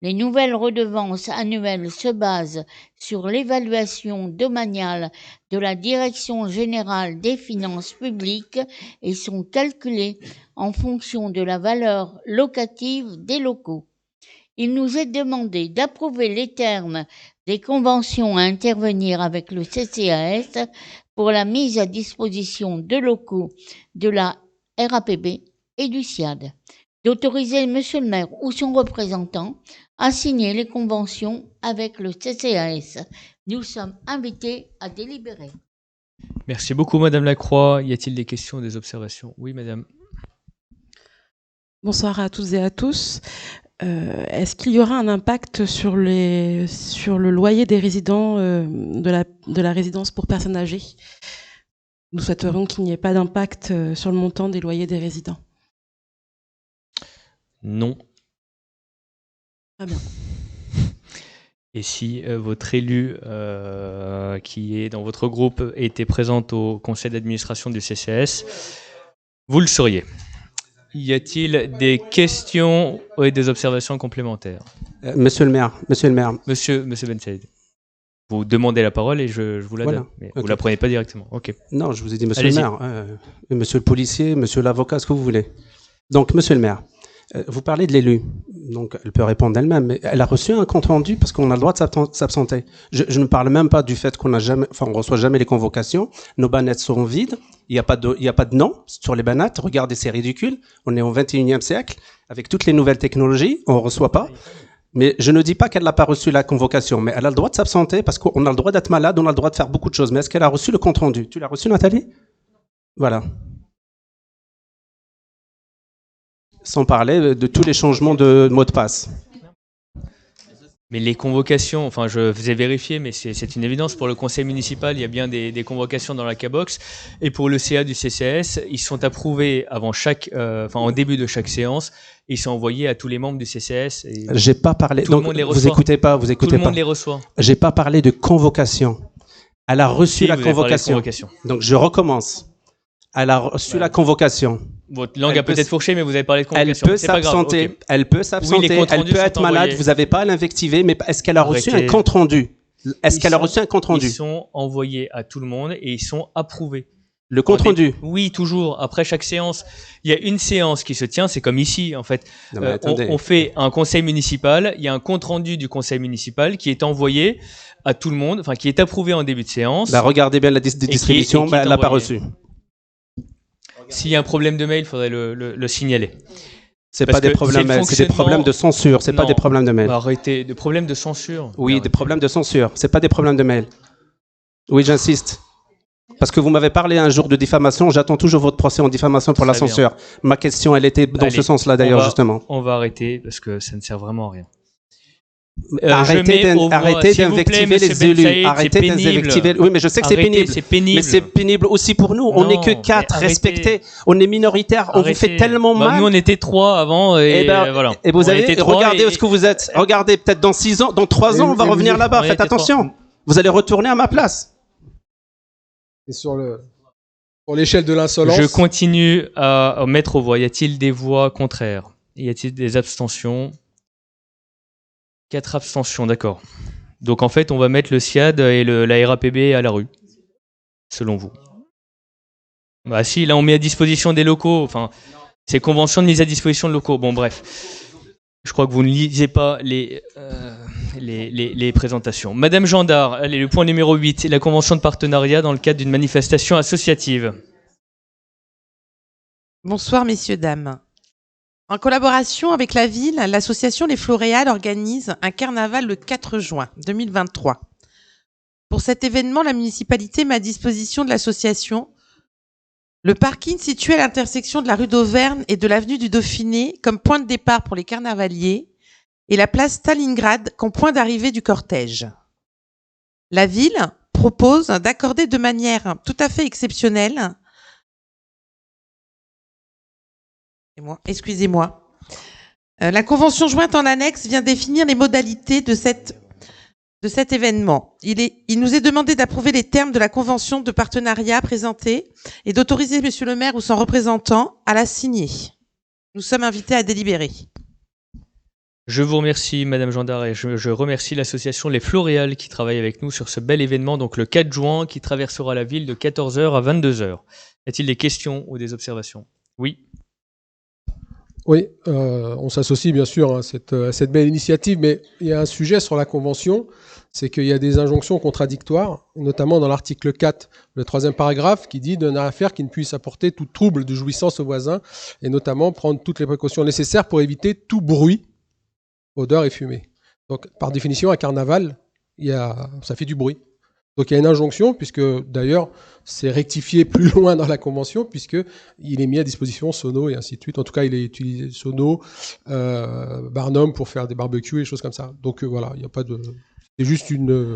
Les nouvelles redevances annuelles se basent sur l'évaluation domaniale de la Direction générale des finances publiques et sont calculées en fonction de la valeur locative des locaux. Il nous est demandé d'approuver les termes des conventions à intervenir avec le CCAS pour la mise à disposition de locaux de la RAPB et du SIAD, d'autoriser Monsieur le maire ou son représentant à signer les conventions avec le CCAS. Nous sommes invités à délibérer. Merci beaucoup, Madame Lacroix. Y a-t-il des questions, des observations? Oui, Madame. Bonsoir à toutes et à tous. Est-ce qu'il y aura un impact sur le loyer des résidents de la résidence pour personnes âgées? Nous souhaiterions qu'il n'y ait pas d'impact sur le montant des loyers des résidents. Non. Très bien. Et si votre élu qui est dans votre groupe était présente au conseil d'administration du CCAS, vous le sauriez. Y a-t-il des questions et des observations complémentaires? Monsieur le maire. Monsieur Ben Saïd. Vous demandez la parole et je vous la donne. Mais Okay. vous la prenez pas directement. Ok. Non, je vous ai dit monsieur le maire. Monsieur le policier, monsieur l'avocat, ce que vous voulez. Donc, monsieur le maire, vous parlez de l'élu. Donc, elle peut répondre elle-même, mais elle a reçu un compte-rendu parce qu'on a le droit de s'absenter. Je ne parle même pas du fait qu'on on reçoit jamais les convocations. Nos bannettes seront vides. Il n'y a pas de nom sur les bannettes. Regardez, c'est ridicule. On est au 21e siècle. Avec toutes les nouvelles technologies, on ne reçoit pas. Mais je ne dis pas qu'elle n'a pas reçu la convocation, mais elle a le droit de s'absenter parce qu'on a le droit d'être malade, on a le droit de faire beaucoup de choses. Mais est-ce qu'elle a reçu le compte-rendu? Tu l'as reçu, Nathalie? Voilà. Sans parler de tous les changements de mot de passe. Mais les convocations, enfin je vous ai vérifié, mais c'est une évidence. Pour le conseil municipal, il y a bien des convocations dans la K-Box. Et pour le CA du CCAS, ils sont approuvés avant en début de chaque séance. Et ils sont envoyés à tous les membres du CCAS. J'ai pas parlé. Tout Donc le monde les vous reçoit. écoutez pas. Tout le monde les reçoit. J'ai pas parlé de convocation. Elle a reçu la vous avez parlé de convocation. Donc je recommence. Elle a reçu la convocation. Votre langue a peut-être fourché, mais vous avez parlé de Elle convocation. peut C'est pas grave, s'absenter. ok. Elle peut s'absenter. Oui, les comptes Elle rendus peut sont être malade. envoyés. Vous n'avez pas à l'invectiver, mais est-ce qu'elle a reçu un compte rendu? Est-ce qu'elle a reçu un compte rendu? Ils sont envoyés à tout le monde et ils sont approuvés. Le compte-rendu. Oui, toujours. Après chaque séance, il y a une séance qui se tient. C'est comme ici, en fait. Non, mais attendez. On fait un conseil municipal. Il y a un compte-rendu du conseil municipal qui est envoyé à tout le monde, enfin qui est approuvé en début de séance. Bah, regardez bien la distribution, elle l'a pas reçu. S'il y a un problème de mail, il faudrait le signaler. C'est pas des problèmes de mail, c'est des problèmes de censure, c'est pas des problèmes de mail. Bah, arrêtez, des problèmes de censure. Oui, des problèmes de censure, c'est pas des problèmes de mail. Oui, j'insiste. Parce que vous m'avez parlé un jour de diffamation, j'attends toujours votre procès en diffamation pour la censure. Ma question, elle était dans ce sens-là d'ailleurs, justement. On va arrêter parce que ça ne sert vraiment à rien. Arrêtez d'invectiver les élus. Arrêtez d'invectiver. Oui, mais je sais que c'est pénible. Mais c'est pénible aussi pour nous. On n'est que 4 respectés. On est minoritaire. On vous fait tellement mal. Nous, on était 3 avant. Et voilà. Et vous avez, regardez où est-ce que vous êtes. Regardez, peut-être dans 6 ans, dans 3 ans, on va revenir là-bas. Faites attention. Vous allez retourner à ma place. Et sur l'échelle de l'insolence. Je continue à mettre aux voix. Y a-t-il des voix contraires? Y a-t-il des abstentions? 4 abstentions, d'accord. Donc en fait, on va mettre le SIAD et la RAPB à la rue, selon vous. Bah si, là on met à disposition des locaux, enfin, c'est convention de mise à disposition de locaux. Bon bref, je crois que vous ne lisez pas les présentations. Madame Gendard, allez, le point numéro 8, la convention de partenariat dans le cadre d'une manifestation associative. Bonsoir messieurs, dames. En collaboration avec la ville, l'association Les Floréales organise un carnaval le 4 juin 2023. Pour cet événement, la municipalité met à disposition de l'association le parking situé à l'intersection de la rue d'Auvergne et de l'avenue du Dauphiné comme point de départ pour les carnavaliers et la place Stalingrad comme point d'arrivée du cortège. La ville propose d'accorder de manière tout à fait exceptionnelle Excusez-moi. La convention jointe en annexe vient définir les modalités de cet événement. Il nous est demandé d'approuver les termes de la convention de partenariat présentée et d'autoriser Monsieur le maire ou son représentant à la signer. Nous sommes invités à délibérer. Je vous remercie, Madame Gendard, et je remercie l'association Les Floréales qui travaille avec nous sur ce bel événement, donc le 4 juin, qui traversera la ville de 14h à 22h. Y a-t-il des questions ou des observations? Oui. Oui, on s'associe bien sûr à cette belle initiative, mais il y a un sujet sur la convention, c'est qu'il y a des injonctions contradictoires, notamment dans l'article 4, le 3e paragraphe, qui dit d'une affaire qui ne puisse apporter tout trouble de jouissance aux voisins, et notamment prendre toutes les précautions nécessaires pour éviter tout bruit, odeur et fumée. Donc, par définition, un carnaval, ça fait du bruit. Donc il y a une injonction, puisque d'ailleurs c'est rectifié plus loin dans la convention, puisqu'il est mis à disposition Sono et ainsi de suite. En tout cas, il est utilisé Sono, Barnum pour faire des barbecues et choses comme ça. Donc voilà, il n'y a pas de... C'est juste une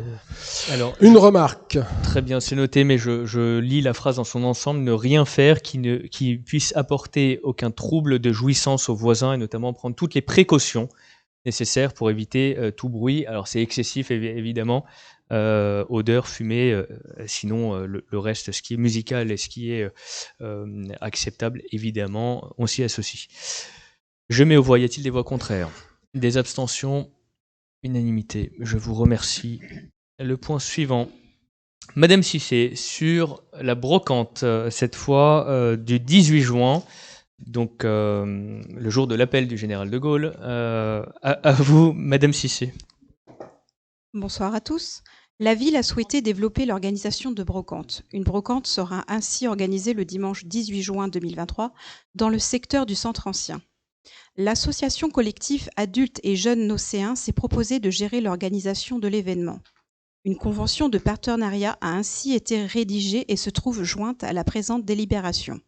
remarque. Très bien, c'est noté, mais je lis la phrase dans son ensemble. Ne rien faire qui puisse apporter aucun trouble de jouissance aux voisins et notamment prendre toutes les précautions nécessaires pour éviter tout bruit. Alors c'est excessif évidemment. Odeur, fumée, sinon le reste, ce qui est musical et ce qui est acceptable, évidemment, on s'y associe. Je mets aux voix, y a-t-il des voix contraires? Des abstentions? Unanimité, je vous remercie. Le point suivant. Madame Cissé, sur la brocante, cette fois du 18 juin, donc le jour de l'appel du général de Gaulle, à vous, Madame Cissé. Bonsoir à tous. La ville a souhaité développer l'organisation de brocantes. Une brocante sera ainsi organisée le dimanche 18 juin 2023 dans le secteur du centre ancien. L'association collective Adultes et Jeunes Nocéens s'est proposée de gérer l'organisation de l'événement. Une convention de partenariat a ainsi été rédigée et se trouve jointe à la présente délibération.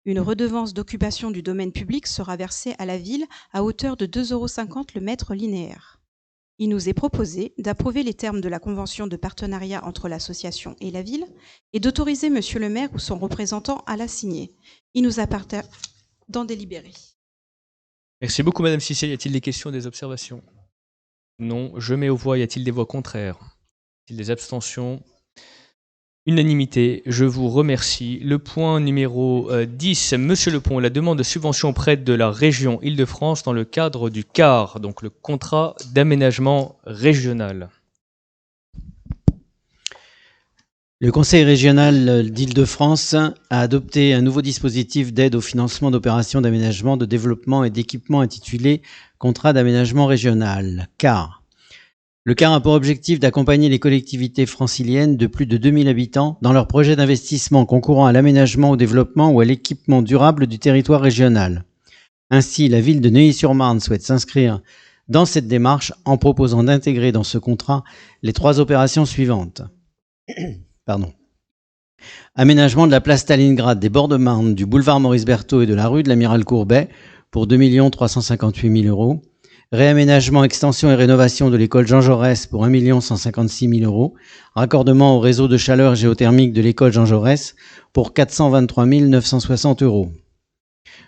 Une redevance d'occupation du domaine public sera versée à la ville à hauteur de 2,50 € le mètre linéaire. Il nous est proposé d'approuver les termes de la convention de partenariat entre l'association et la ville et d'autoriser Monsieur le maire ou son représentant à la signer. Il nous appartient d'en délibérer. Merci beaucoup, Madame Cissé. Y a-t-il des questions, des observations? Non. Je mets aux voix. Y a-t-il des voix contraires? Y a-t-il des abstentions? Unanimité, je vous remercie. Le point numéro 10, Monsieur Lepont, la demande de subvention auprès de la région Île-de-France dans le cadre du CAR, donc le contrat d'aménagement régional. Le Conseil régional d'Île-de-France a adopté un nouveau dispositif d'aide au financement d'opérations d'aménagement, de développement et d'équipement intitulé Contrat d'aménagement régional, CAR. Le CAR a pour objectif d'accompagner les collectivités franciliennes de plus de 2000 habitants dans leurs projets d'investissement concourant à l'aménagement, au développement ou à l'équipement durable du territoire régional. Ainsi, la ville de Neuilly-sur-Marne souhaite s'inscrire dans cette démarche en proposant d'intégrer dans ce contrat les 3 opérations suivantes. Aménagement de la place Stalingrad, des bords de Marne, du boulevard Maurice Berthaud et de la rue de l'Amiral Courbet pour 2 358 000 €. Réaménagement, extension et rénovation de l'école Jean Jaurès pour 1 156 000 €. Raccordement au réseau de chaleur géothermique de l'école Jean Jaurès pour 423 960 €.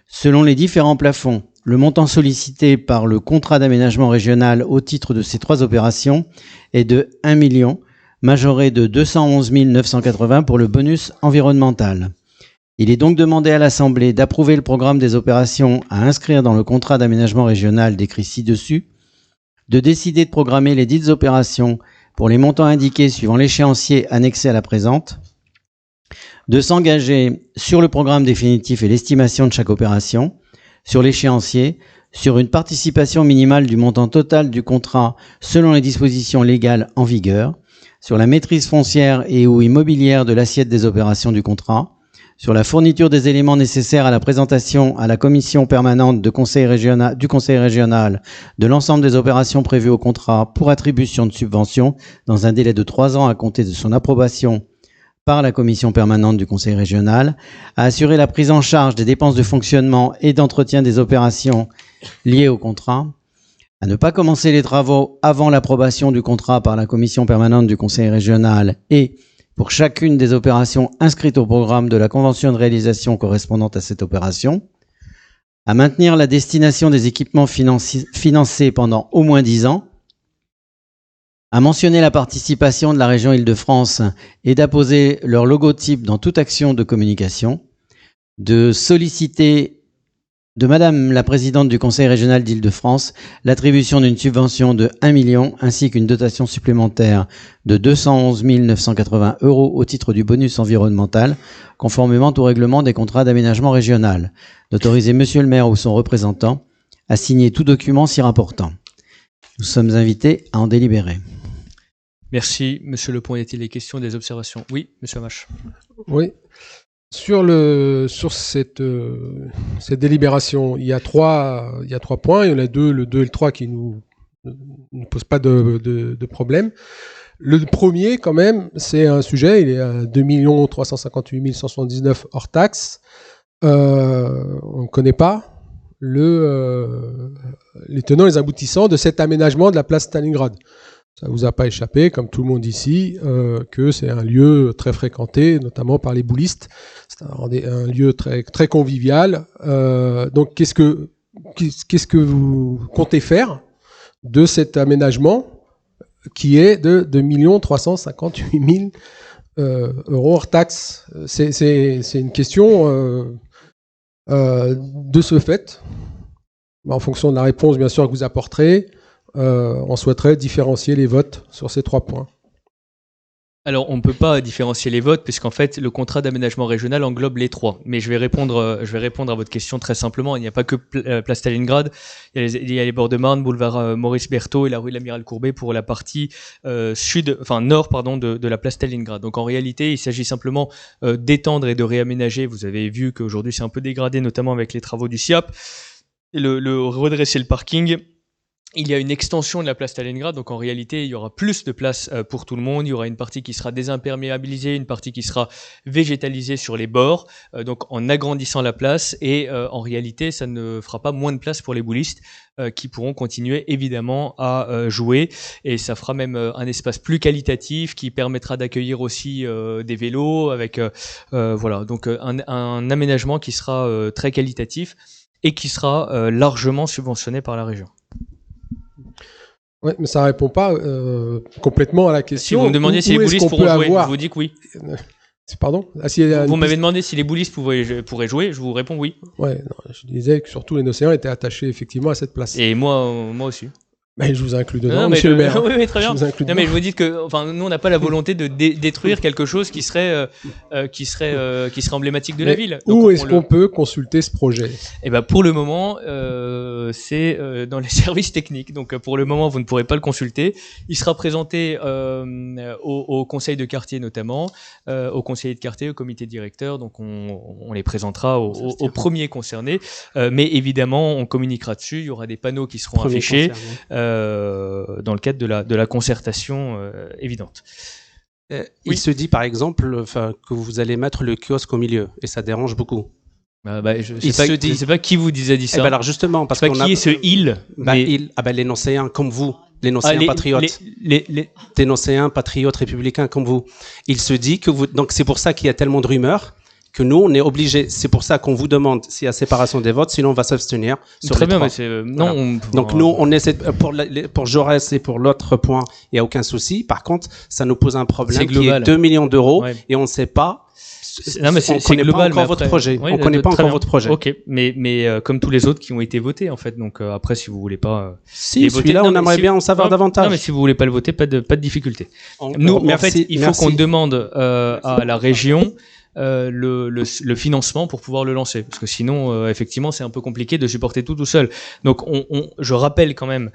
Selon les différents plafonds, le montant sollicité par le contrat d'aménagement régional au titre de ces 3 opérations est de 1 million, majoré de 211 980 pour le bonus environnemental. Il est donc demandé à l'Assemblée d'approuver le programme des opérations à inscrire dans le contrat d'aménagement régional décrit ci-dessus, de décider de programmer les dites opérations pour les montants indiqués suivant l'échéancier annexé à la présente, de s'engager sur le programme définitif et l'estimation de chaque opération, sur l'échéancier, sur une participation minimale du montant total du contrat selon les dispositions légales en vigueur, sur la maîtrise foncière et ou immobilière de l'assiette des opérations du contrat, sur la fourniture des éléments nécessaires à la présentation à la commission permanente du Conseil régional de l'ensemble des opérations prévues au contrat pour attribution de subventions dans un délai de 3 ans à compter de son approbation par la commission permanente du Conseil régional, à assurer la prise en charge des dépenses de fonctionnement et d'entretien des opérations liées au contrat, à ne pas commencer les travaux avant l'approbation du contrat par la commission permanente du Conseil régional et, pour chacune des opérations inscrites au programme de la convention de réalisation correspondante à cette opération, à maintenir la destination des équipements financés pendant au moins 10 ans, à mentionner la participation de la région Île-de-France et d'apposer leur logotype dans toute action de communication, de solliciter de Madame la Présidente du Conseil régional d'Île-de-France l'attribution d'une subvention de 1 million ainsi qu'une dotation supplémentaire de 211 980 € au titre du bonus environnemental, conformément au règlement des contrats d'aménagement régional, d'autoriser Monsieur le maire ou son représentant à signer tout document s'y rapportant. Nous sommes invités à en délibérer. Merci, Monsieur Lepont. Y a-t-il des questions, des observations? Oui, Monsieur Amache. Oui. Sur cette délibération, il y a trois points. Il y en a deux, le 2 et le 3 qui ne posent pas de problème. Le premier, quand même, c'est un sujet. Il est à 2 358 179 hors taxe. On ne connaît pas les tenants et les aboutissants de cet aménagement de la place Stalingrad. Ça vous a pas échappé, comme tout le monde ici, que c'est un lieu très fréquenté, notamment par les boulistes. C'est un lieu très, très convivial. Donc, qu'est-ce que vous comptez faire de cet aménagement qui est de 2 358 000 € hors taxe? C'est une question de ce fait. En fonction de la réponse, bien sûr, que vous apporterez, on souhaiterait différencier les votes sur ces 3 points. Alors, on ne peut pas différencier les votes puisqu'en fait, le contrat d'aménagement régional englobe les 3. Mais je vais répondre à votre question très simplement. Il n'y a pas que place Stalingrad. Il y a les bords de Marne, boulevard Maurice Berthaud et la rue de l'Amiral Courbet pour la partie nord de la place Stalingrad. Donc, en réalité, il s'agit simplement d'étendre et de réaménager. Vous avez vu qu'aujourd'hui, c'est un peu dégradé, notamment avec les travaux du SIAP. Et redresser le parking. Il y a une extension de la place Stalingrad, donc en réalité, il y aura plus de place pour tout le monde. Il y aura une partie qui sera désimperméabilisée, une partie qui sera végétalisée sur les bords, donc en agrandissant la place. Et en réalité, ça ne fera pas moins de place pour les boulistes qui pourront continuer évidemment à jouer. Et ça fera même un espace plus qualitatif qui permettra d'accueillir aussi des vélos avec voilà, donc un aménagement qui sera très qualitatif et qui sera largement subventionné par la région. Oui, mais ça ne répond pas complètement à la question. Si vous me demandiez si les boulistes pourront jouer, je vous dis que oui. Pardon ? Vous m'avez demandé si les boulistes pourraient jouer, je vous réponds oui. Ouais, non, je disais que surtout les Nocéens étaient attachés effectivement à cette place. Et moi aussi. Mais je vous inclus dedans, Non, monsieur le maire. Oui, très bien. Je vous inclus Non, mais dedans. je vous dis que, enfin, nous, on n'a pas la volonté de détruire quelque chose qui serait emblématique de la Mais ville. où est-ce qu'on peut consulter ce projet? Eh ben, pour le moment, c'est dans les services techniques. Donc, pour le moment, vous ne pourrez pas le consulter. Il sera présenté au conseil de quartier notamment, au conseiller de quartier, au comité directeur. Donc, on les présentera aux premiers concernés. Mais évidemment, on communiquera dessus. Il y aura des panneaux qui seront Premier affichés dans le cadre de la concertation évidente. Il se dit par exemple que vous allez mettre le kiosque au milieu et ça dérange beaucoup. Je sais pas qui vous a dit ça. Eh ben alors justement, parce que qu'on qui est ce il, les Nocéens comme vous, les Nocéens patriotes, des Nocéens patriotes républicains comme vous. Il se dit que vous, donc c'est pour ça qu'il y a tellement de rumeurs, que nous on est obligés. C'est pour ça qu'on vous demande s'il y a séparation des votes, sinon on va s'abstenir sur Très les bien, trois. mais non. Donc nous on essaie pour Jaurès et pour l'autre point, il y a aucun souci. Par contre, ça nous pose un problème qui est 2 millions d'euros et on ne sait pas. Non, mais c'est global. Pas encore votre projet. On connaît pas encore votre projet. Ok, mais comme tous les autres qui ont été votés en fait. Donc après, si vous voulez pas. Si celui-là, on aimerait bien en savoir davantage. Non, mais si vous voulez pas le voter, pas de difficulté. Nous, en fait, il faut qu'on demande à la région le financement pour pouvoir le lancer, parce que sinon, effectivement, c'est un peu compliqué de supporter tout seul. Donc, je rappelle quand même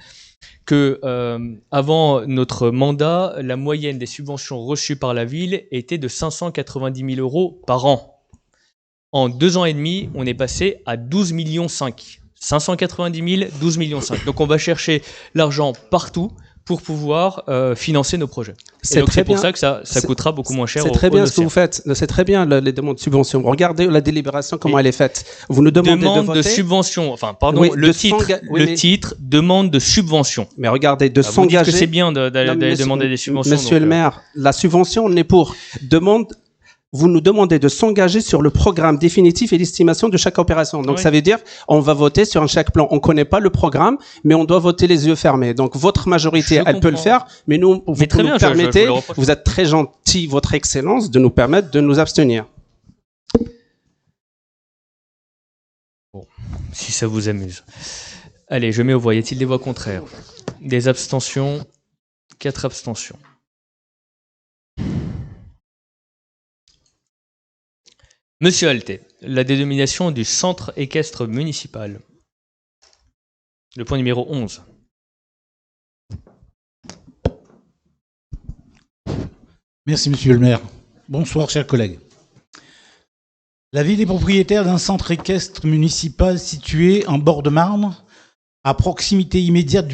que avant notre mandat, la moyenne des subventions reçues par la ville était de 590 000 euros par an. En 2 ans et demi, on est passé à 12,5 millions. 590 000, 12,5 millions. Donc on va chercher l'argent partout pour pouvoir financer nos projets. C'est pour ça que ça coûtera beaucoup moins cher. C'est très bien ce que vous faites. C'est très bien les demandes de subvention. Regardez la délibération, comment elle est faite. Vous nous demandez demande de voter. De subvention. Enfin, pardon, oui, le titre, demande de subvention. Mais regardez, de s'engager. Vous dites que c'est bien d'aller demander des subventions. Monsieur le maire, la subvention, on est pour. Vous nous demandez de s'engager sur le programme définitif et l'estimation de chaque opération. Donc, ça veut dire, on va voter sur chaque plan. On connaît pas le programme, mais on doit voter les yeux fermés. Donc, votre majorité, elle peut le faire, mais nous, vous nous permettez, vous êtes très gentil, votre excellence, de nous permettre de nous abstenir. Bon, si ça vous amuse. Allez, je mets au voie. Y a-t-il des voix contraires? Des abstentions? 4 abstentions. Monsieur Alté, la dénomination du centre équestre municipal. Le point numéro 11. Merci, monsieur le maire. Bonsoir, chers collègues. La ville est propriétaire d'un centre équestre municipal situé en bord de Marne, à proximité immédiate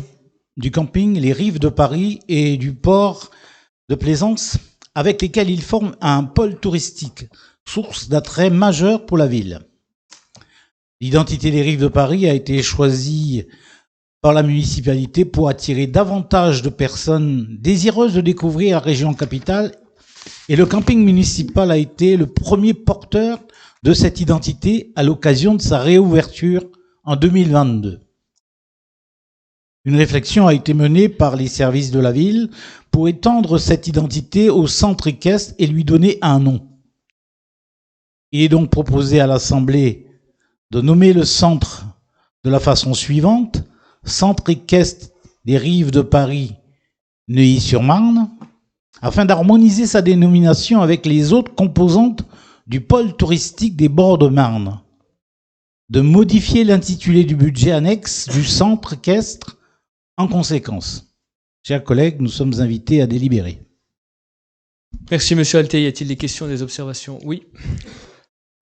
du camping Les Rives de Paris et du port de Plaisance, avec lesquels il forme un pôle touristique, source d'attrait majeur pour la ville. L'identité des Rives de Paris a été choisie par la municipalité pour attirer davantage de personnes désireuses de découvrir la région capitale, et le camping municipal a été le premier porteur de cette identité à l'occasion de sa réouverture en 2022. Une réflexion a été menée par les services de la ville pour étendre cette identité au centre équestre et lui donner un nom. Il est donc proposé à l'Assemblée de nommer le centre de la façon suivante: Centre équestre des Rives de Paris, Neuilly-sur-Marne, afin d'harmoniser sa dénomination avec les autres composantes du pôle touristique des bords de Marne, de modifier l'intitulé du budget annexe du centre équestre en conséquence. Chers collègues, nous sommes invités à délibérer. Merci, monsieur Alté. Y a-t-il des questions, des observations? Oui.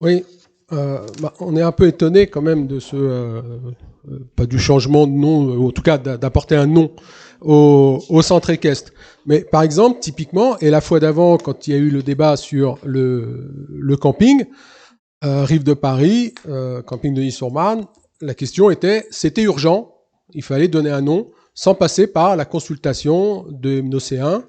Oui, on est un peu étonné quand même de pas du changement de nom, ou en tout cas d'apporter un nom au centre équestre. Mais par exemple, typiquement, et la fois d'avant, quand il y a eu le débat sur le camping, Rive de Paris, camping de Neuilly-sur-Marne, la question était, c'était urgent, il fallait donner un nom sans passer par la consultation de Nocéens.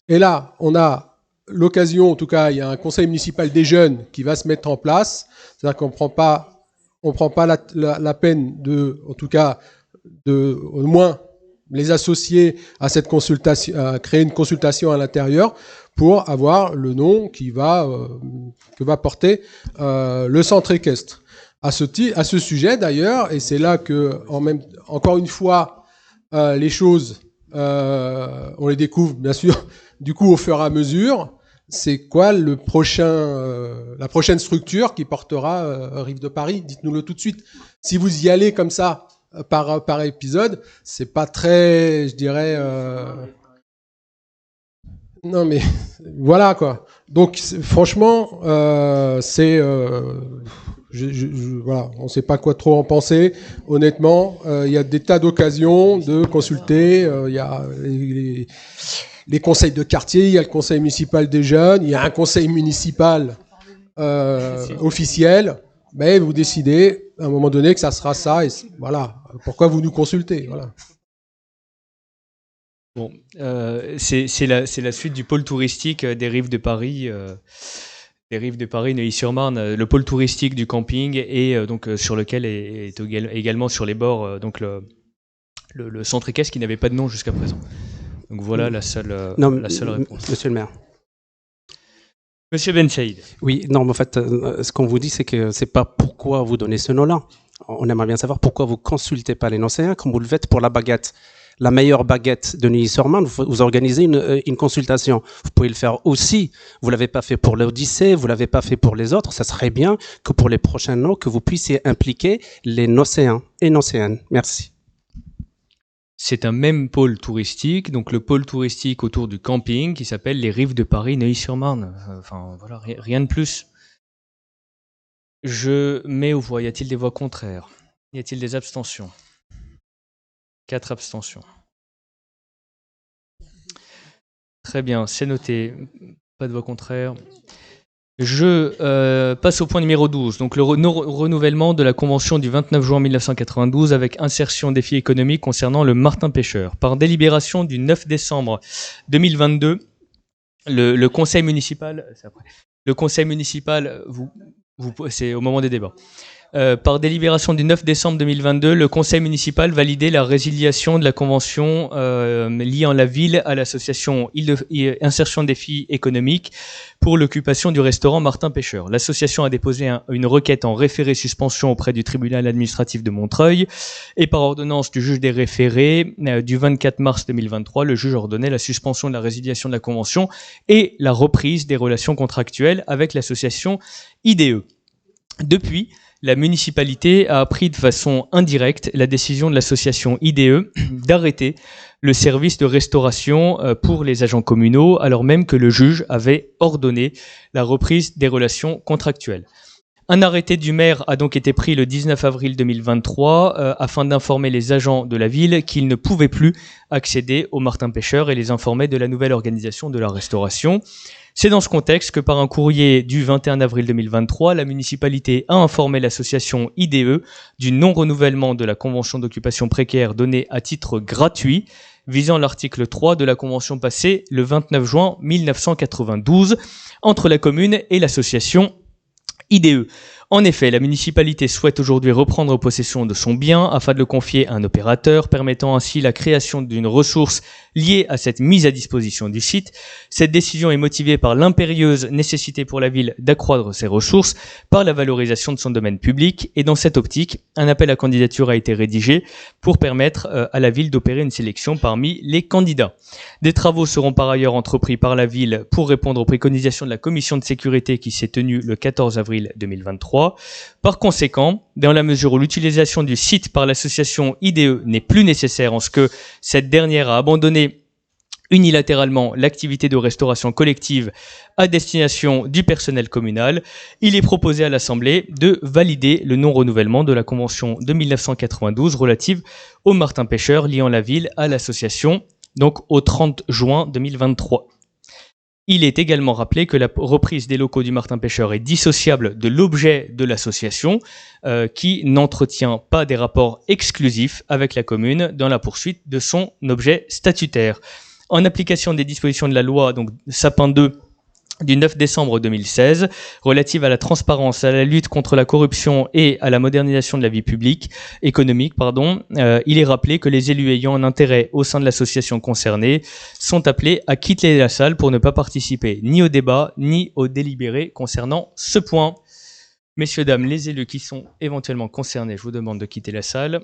Et là, on a l'occasion, en tout cas, il y a un conseil municipal des jeunes qui va se mettre en place. C'est-à-dire qu'on prend pas la peine en tout cas, au moins les associer à cette consultation, à créer une consultation à l'intérieur pour avoir le nom que va porter le centre équestre. À ce sujet d'ailleurs, et c'est là que encore une fois, les choses, on les découvre bien sûr du coup au fur et à mesure. C'est quoi la prochaine structure qui portera Rives de Paris? Dites-nous-le tout de suite. Si vous y allez comme ça par épisode, c'est pas très, je dirais. Non mais voilà quoi. Donc franchement, voilà, on ne sait pas quoi trop en penser. Honnêtement, il y a des tas d'occasions de consulter. Il y a les conseils de quartier, il y a le conseil municipal des jeunes, il y a un conseil municipal officiel. Mais vous décidez à un moment donné que ça sera ça. Et voilà. Pourquoi vous nous consultez? Voilà. Bon, c'est la suite du pôle touristique des Rives de Paris. Les Rives de Paris, Neuilly-sur-Marne, le pôle touristique du camping et donc sur lequel est également sur les bords donc le centre équestre qui n'avait pas de nom jusqu'à présent. Donc voilà la seule réponse. Monsieur le maire. Monsieur Bensaïd. Oui, non, mais en fait, ce qu'on vous dit, c'est que c'est pas pourquoi vous donnez ce nom-là. On aimerait bien savoir pourquoi vous consultez pas les Nancéens comme vous le faites pour la baguette. La meilleure baguette de Neuilly-sur-Marne, vous organisez une consultation. Vous pouvez le faire aussi. Vous l'avez pas fait pour l'Odyssée, vous l'avez pas fait pour les autres. Ça serait bien que pour les prochains noms, que vous puissiez impliquer les Nancéens et Nancéennes. Merci. C'est un même pôle touristique, donc le pôle touristique autour du camping qui s'appelle les Rives de Paris, Neuilly-sur-Marne. Enfin voilà, rien de plus. Je mets aux voix. Y a-t-il des voix contraires? Y a-t-il des abstentions? 4 abstentions. Très bien, c'est noté. Pas de voix contraire. Je passe au point numéro 12, donc le renouvellement de la convention du 29 juin 1992 avec insertion défi économique concernant le martin pêcheur. Par délibération du 9 décembre 2022, le conseil municipal, c'est au moment des débats. Par délibération du 9 décembre 2022, le conseil municipal validait la résiliation de la convention liant la ville à l'association Insertion Défi Économique pour l'occupation du restaurant Martin Pêcheur. L'association a déposé une requête en référé suspension auprès du tribunal administratif de Montreuil et par ordonnance du juge des référés du 24 mars 2023, le juge ordonnait la suspension de la résiliation de la convention et la reprise des relations contractuelles avec l'association IDE. Depuis, la municipalité a pris de façon indirecte la décision de l'association IDE d'arrêter le service de restauration pour les agents communaux, alors même que le juge avait ordonné la reprise des relations contractuelles. Un arrêté du maire a donc été pris le 19 avril 2023 afin d'informer les agents de la ville qu'ils ne pouvaient plus accéder au martin pêcheur et les informer de la nouvelle organisation de la restauration. C'est dans ce contexte que par un courrier du 21 avril 2023, la municipalité a informé l'association IDE du non-renouvellement de la convention d'occupation précaire donnée à titre gratuit, visant l'article 3 de la convention passée le 29 juin 1992 entre la commune et l'association IDE. En effet, la municipalité souhaite aujourd'hui reprendre possession de son bien afin de le confier à un opérateur, permettant ainsi la création d'une ressource liée à cette mise à disposition du site. Cette décision est motivée par l'impérieuse nécessité pour la ville d'accroître ses ressources par la valorisation de son domaine public. Et dans cette optique, un appel à candidature a été rédigé pour permettre à la ville d'opérer une sélection parmi les candidats. Des travaux seront par ailleurs entrepris par la ville pour répondre aux préconisations de la commission de sécurité qui s'est tenue le 14 avril 2023. Par conséquent, dans la mesure où l'utilisation du site par l'association IDE n'est plus nécessaire en ce que cette dernière a abandonné unilatéralement l'activité de restauration collective à destination du personnel communal, il est proposé à l'Assemblée de valider le non-renouvellement de la convention de 1992 relative au martin pêcheur liant la ville à l'association, donc au 30 juin 2023. Il est également rappelé que la reprise des locaux du martin pêcheur est dissociable de l'objet de l'association qui n'entretient pas des rapports exclusifs avec la commune dans la poursuite de son objet statutaire. En application des dispositions de la loi donc Sapin 2 du 9 décembre 2016, relative à la transparence, à la lutte contre la corruption et à la modernisation de la vie économique, il est rappelé que les élus ayant un intérêt au sein de l'association concernée sont appelés à quitter la salle pour ne pas participer ni au débat ni au délibéré concernant ce point. Messieurs, dames, les élus qui sont éventuellement concernés, je vous demande de quitter la salle.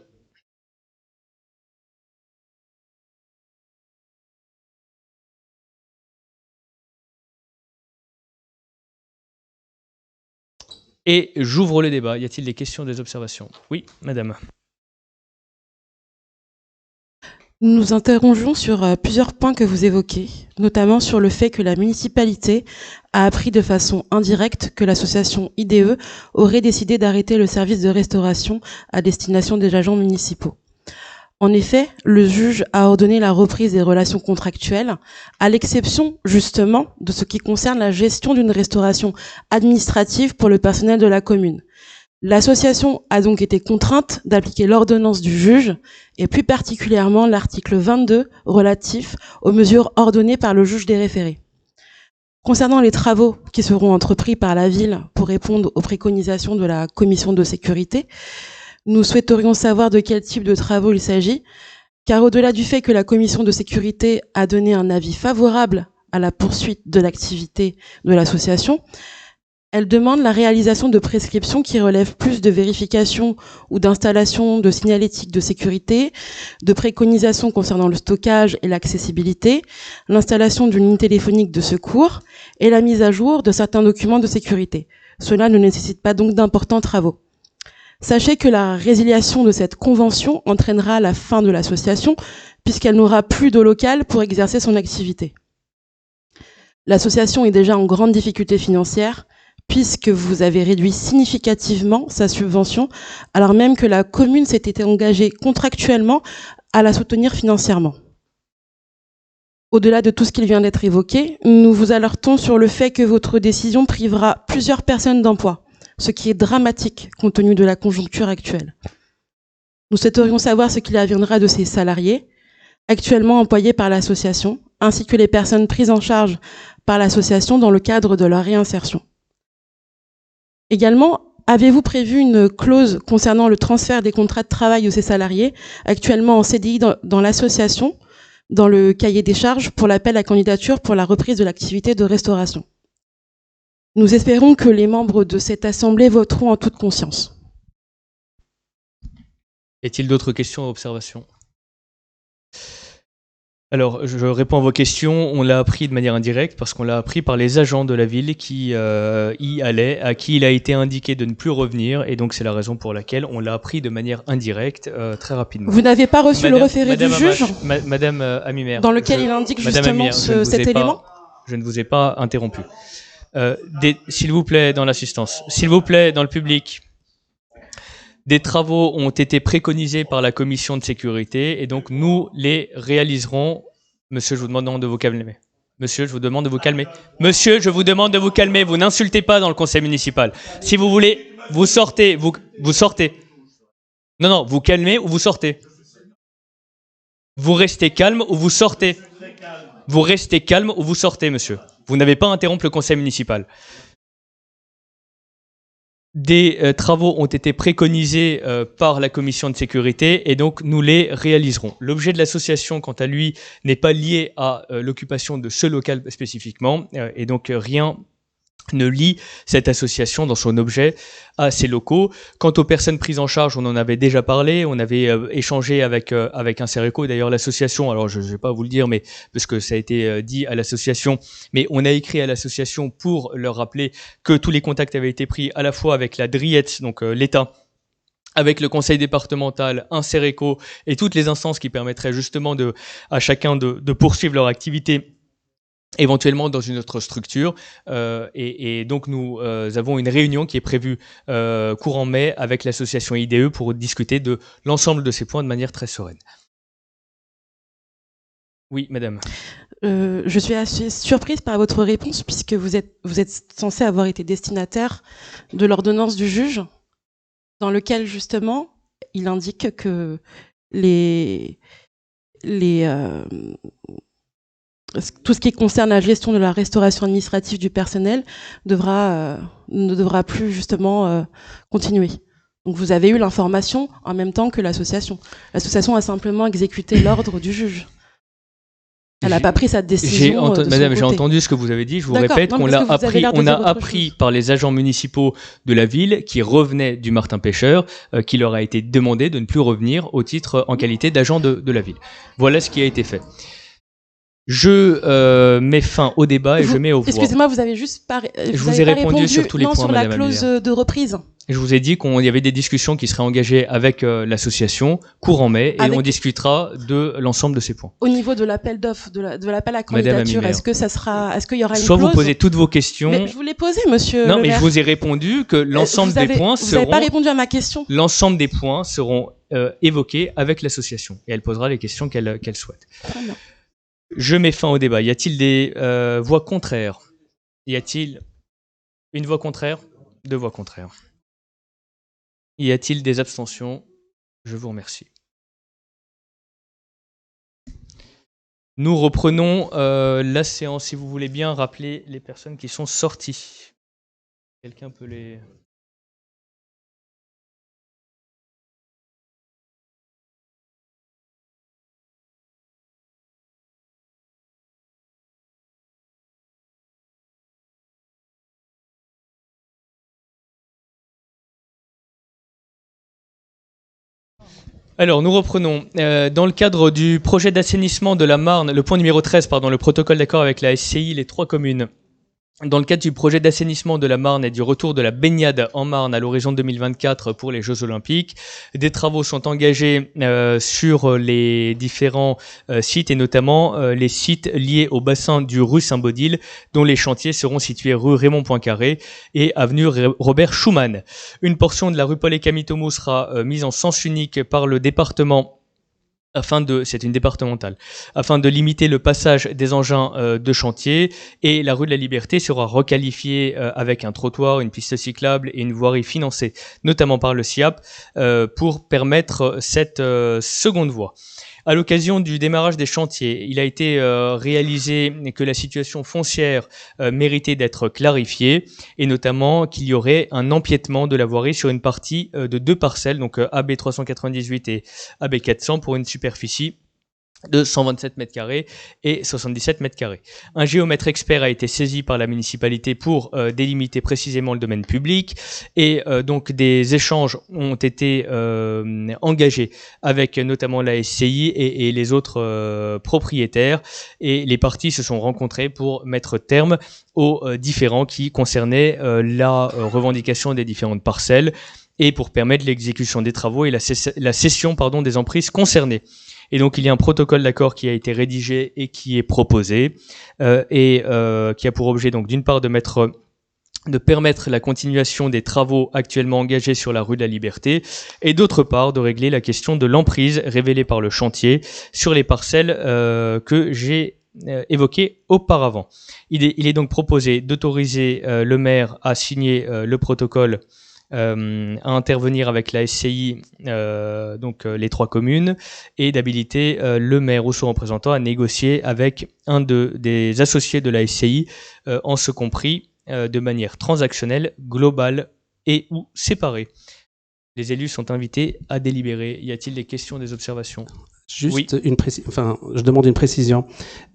Et j'ouvre le débat. Y a-t-il des questions, des observations? Oui, madame. Nous nous interrogeons sur plusieurs points que vous évoquez, notamment sur le fait que la municipalité a appris de façon indirecte que l'association IDE aurait décidé d'arrêter le service de restauration à destination des agents municipaux. En effet, le juge a ordonné la reprise des relations contractuelles, à l'exception justement de ce qui concerne la gestion d'une restauration administrative pour le personnel de la commune. L'association a donc été contrainte d'appliquer l'ordonnance du juge, et plus particulièrement l'article 22 relatif aux mesures ordonnées par le juge des référés. Concernant les travaux qui seront entrepris par la ville pour répondre aux préconisations de la commission de sécurité, nous souhaiterions savoir de quel type de travaux il s'agit, car au-delà du fait que la commission de sécurité a donné un avis favorable à la poursuite de l'activité de l'association, elle demande la réalisation de prescriptions qui relèvent plus de vérification ou d'installation de signalétique de sécurité, de préconisations concernant le stockage et l'accessibilité, l'installation d'une ligne téléphonique de secours et la mise à jour de certains documents de sécurité. Cela ne nécessite pas donc d'importants travaux. Sachez que la résiliation de cette convention entraînera la fin de l'association puisqu'elle n'aura plus de local pour exercer son activité. L'association est déjà en grande difficulté financière puisque vous avez réduit significativement sa subvention, alors même que la commune s'était engagée contractuellement à la soutenir financièrement. Au-delà de tout ce qui vient d'être évoqué, nous vous alertons sur le fait que votre décision privera plusieurs personnes d'emploi, ce qui est dramatique compte tenu de la conjoncture actuelle. Nous souhaiterions savoir ce qu'il adviendra de ces salariés, actuellement employés par l'association, ainsi que les personnes prises en charge par l'association dans le cadre de leur réinsertion. Également, avez-vous prévu une clause concernant le transfert des contrats de travail de ces salariés, actuellement en CDI dans l'association, dans le cahier des charges pour l'appel à candidature pour la reprise de l'activité de restauration? Nous espérons que les membres de cette assemblée voteront en toute conscience. Y a-t-il d'autres questions ou observations? Alors, je réponds à vos questions. On l'a appris de manière indirecte parce qu'on l'a appris par les agents de la ville qui y allaient, à qui il a été indiqué de ne plus revenir. Et donc, c'est la raison pour laquelle on l'a appris de manière indirecte très rapidement. Vous n'avez pas reçu le référé du juge Madame Amimer. Dans lequel il indique justement cet élément? Je ne vous ai pas interrompu. S'il vous plaît, dans l'assistance. S'il vous plaît, dans le public. Des travaux ont été préconisés par la commission de sécurité et donc nous les réaliserons. Monsieur, je vous demande de vous calmer. Monsieur, je vous demande de vous calmer. Monsieur, je vous demande de vous calmer. Vous n'insultez pas dans le conseil municipal. Si vous voulez, vous sortez. Vous sortez. Non, vous calmez ou vous sortez. Vous restez calme ou vous sortez. Vous restez calme ou vous sortez, monsieur. Vous n'avez pas à interrompre le conseil municipal. Des travaux ont été préconisés par la commission de sécurité et donc nous les réaliserons. L'objet de l'association, quant à lui, n'est pas lié à l'occupation de ce local spécifiquement et donc rien ne lie cette association dans son objet à ces locaux. Quant aux personnes prises en charge, on en avait déjà parlé, on avait échangé avec un Cereco, d'ailleurs l'association, alors je ne vais pas vous le dire, mais parce que ça a été dit à l'association, mais on a écrit à l'association pour leur rappeler que tous les contacts avaient été pris à la fois avec la DRIET, donc l'État, avec le conseil départemental, un Cereco et toutes les instances qui permettraient justement à chacun de poursuivre leur activité éventuellement dans une autre structure et donc nous avons une réunion qui est prévue courant mai avec l'association IDE pour discuter de l'ensemble de ces points de manière très sereine. Oui, madame. Je suis assez surprise par votre réponse puisque vous êtes censé avoir été destinataire de l'ordonnance du juge dans lequel justement il indique que tout ce qui concerne la gestion de la restauration administrative du personnel ne devra plus justement continuer. Donc vous avez eu l'information en même temps que l'association. L'association a simplement exécuté l'ordre du juge. Elle n'a pas pris sa décision. Madame, j'ai entendu ce que vous avez dit. Je vous répète qu'on l'a appris. On a appris par les agents municipaux de la ville qui revenaient du Martin Pêcheur, qu'il leur a été demandé de ne plus revenir au titre en qualité d'agent de la ville. Voilà ce qui a été fait. Je mets fin au débat et je mets au voix. Excusez-moi, vous avez juste pas. Je vous ai répondu sur tous les points, sur la Madame clause Amir. de reprise. Je vous ai dit qu'il y avait des discussions qui seraient engagées avec l'association courant mai et on discutera de l'ensemble de ces points. Au niveau de l'appel d'offres, de l'appel à candidature, est-ce qu'il y aura une Soit clause? vous posez toutes vos questions. Mais je vous l'ai posé, monsieur. Non, le mais maire. je vous ai répondu que l'ensemble des points Vous n'avez pas répondu à ma question. L'ensemble des points seront évoqués avec l'association et elle posera les questions qu'elle souhaite. Très bien. Je mets fin au débat. Y a-t-il des voix contraires? Y a-t-il une voix contraire? Deux voix contraires. Y a-t-il des abstentions? Je vous remercie. Nous reprenons la séance. Si vous voulez bien rappeler les personnes qui sont sorties. Quelqu'un peut les... Alors, nous reprenons. Dans le cadre du projet d'assainissement de la Marne, le point numéro 13, le protocole d'accord avec la SCI, les 3 communes. Dans le cadre du projet d'assainissement de la Marne et du retour de la baignade en Marne à l'horizon 2024 pour les Jeux Olympiques, des travaux sont engagés sur les différents sites et notamment les sites liés au bassin du rue Saint-Baudile, dont les chantiers seront situés rue Raymond Poincaré et avenue Robert Schumann. Une portion de la rue Paul-et-Camitomo sera mise en sens unique par le département. C'est une départementale, afin de limiter le passage des engins de chantier, et la rue de la Liberté sera requalifiée avec un trottoir, une piste cyclable et une voirie financée, notamment par le SIAP, pour permettre cette seconde voie. À l'occasion du démarrage des chantiers, il a été réalisé que la situation foncière méritait d'être clarifiée et notamment qu'il y aurait un empiètement de la voirie sur une partie de 2 parcelles, donc AB 398 et AB 400 pour une superficie de 127 m² et 77 m². Un géomètre expert a été saisi par la municipalité pour délimiter précisément le domaine public et donc des échanges ont été engagés avec notamment la SCI et les autres propriétaires, et les parties se sont rencontrées pour mettre terme aux différends qui concernaient la revendication des différentes parcelles et pour permettre l'exécution des travaux et la cession des emprises concernées. Et donc il y a un protocole d'accord qui a été rédigé et qui est proposé et qui a pour objet donc d'une part de permettre la continuation des travaux actuellement engagés sur la rue de la Liberté et d'autre part de régler la question de l'emprise révélée par le chantier sur les parcelles que j'ai évoquées auparavant. Il est donc proposé d'autoriser le maire à signer le protocole à intervenir avec la SCI, donc les 3 communes, et d'habiliter le maire ou son représentant à négocier avec un des associés de la SCI, en ce compris de manière transactionnelle, globale et ou séparée. Les élus sont invités à délibérer. Y a-t-il des questions, des observations? Juste oui. Je demande une précision.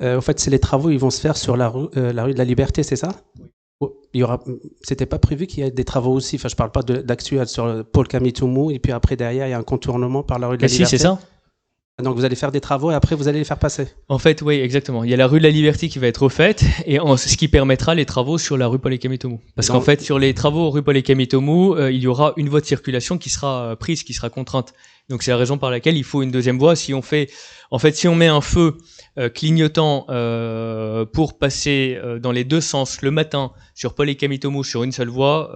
En fait, c'est les travaux, ils vont se faire sur la rue de la Liberté, c'est ça? Oui. C'était pas prévu qu'il y ait des travaux aussi. Enfin, je parle pas d'actuel sur Paul Camitomo et puis après derrière il y a un contournement par la rue de la Liberté. Si, c'est ça. Donc vous allez faire des travaux et après vous allez les faire passer. En fait, oui, exactement. Il y a la rue de la Liberté qui va être refaite et ce qui permettra les travaux sur la rue Paul-et-Camitomo. Parce qu'en fait, sur les travaux rue Paul-et-Camitomo, il y aura une voie de circulation qui sera prise, qui sera contrainte. Donc c'est la raison par laquelle il faut une deuxième voie. Si on met un feu clignotant pour passer dans les 2 sens le matin sur Paul-et-Camitomo sur une seule voie,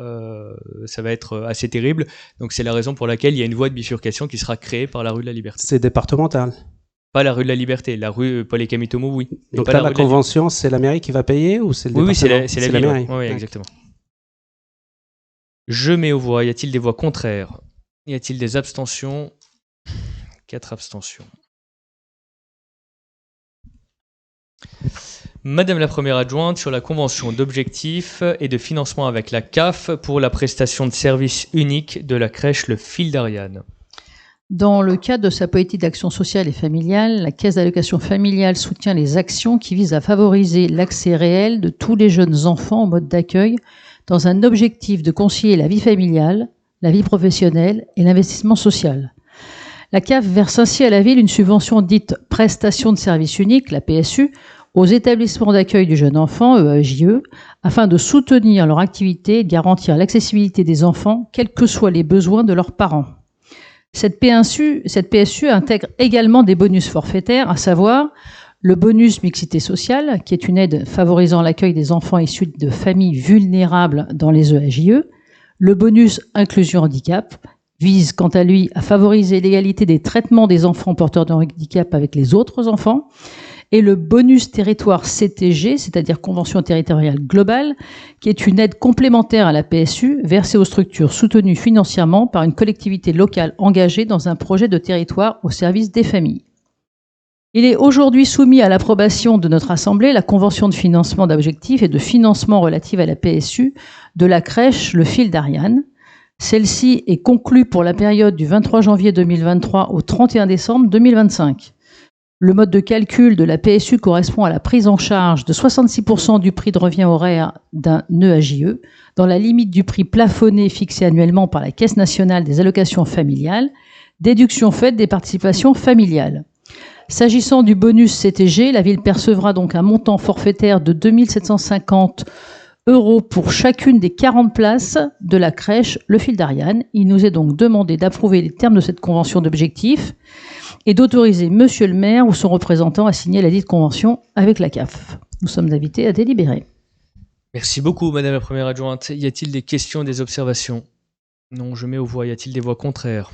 ça va être assez terrible. Donc c'est la raison pour laquelle il y a une voie de bifurcation qui sera créée par la rue de la Liberté. C'est départemental. Pas la rue de la Liberté, la rue Paul-et-Camitomo, oui. Donc là, la convention, c'est la mairie qui va payer ou c'est le département? Oui, c'est la mairie. Oui, exactement. Je mets aux voix. Y a-t-il des voix contraires? Y a-t-il des abstentions? 4 abstentions. Madame la première adjointe, sur la convention d'objectifs et de financement avec la CAF pour la prestation de services unique de la crèche Le Fil d'Ariane. Dans le cadre de sa politique d'action sociale et familiale, la Caisse d'allocation familiale soutient les actions qui visent à favoriser l'accès réel de tous les jeunes enfants au mode d'accueil dans un objectif de concilier la vie familiale, la vie professionnelle et l'investissement social. La CAF verse ainsi à la ville une subvention dite prestation de service unique, la PSU, aux établissements d'accueil du jeune enfant, EAJE, afin de soutenir leur activité et de garantir l'accessibilité des enfants, quels que soient les besoins de leurs parents. Cette PSU intègre également des bonus forfaitaires, à savoir le bonus mixité sociale, qui est une aide favorisant l'accueil des enfants issus de familles vulnérables dans les EAJE. Le bonus inclusion handicap vise quant à lui à favoriser l'égalité des traitements des enfants porteurs de handicap avec les autres enfants. Et le bonus territoire CTG, c'est-à-dire Convention territoriale globale, qui est une aide complémentaire à la PSU versée aux structures soutenues financièrement par une collectivité locale engagée dans un projet de territoire au service des familles. Il est aujourd'hui soumis à l'approbation de notre Assemblée la convention de financement d'objectifs et de financement relative à la PSU de la crèche Le Fil d'Ariane. Celle-ci est conclue pour la période du 23 janvier 2023 au 31 décembre 2025. Le mode de calcul de la PSU correspond à la prise en charge de 66% du prix de revient horaire d'un EAJE, dans la limite du prix plafonné fixé annuellement par la Caisse nationale des allocations familiales, déduction faite des participations familiales. S'agissant du bonus CTG, la ville percevra donc un montant forfaitaire de 2 750 € pour chacune des 40 places de la crèche Le Fil d'Ariane. Il nous est donc demandé d'approuver les termes de cette convention d'objectifs et d'autoriser Monsieur le maire ou son représentant à signer la dite convention avec la CAF. Nous sommes invités à délibérer. Merci beaucoup, Madame la Première Adjointe. Y a-t-il des questions, des observations? Non, je mets aux voix. Y a-t-il des voix contraires?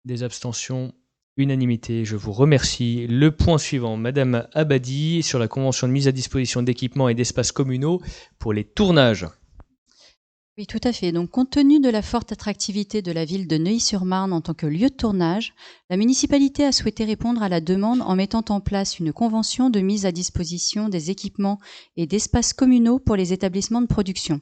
Des abstentions? Unanimité, je vous remercie. Le point suivant, Madame Abadi, sur la convention de mise à disposition d'équipements et d'espaces communaux pour les tournages. Oui, tout à fait. Donc, compte tenu de la forte attractivité de la ville de Neuilly-sur-Marne en tant que lieu de tournage, la municipalité a souhaité répondre à la demande en mettant en place une convention de mise à disposition des équipements et d'espaces communaux pour les établissements de production.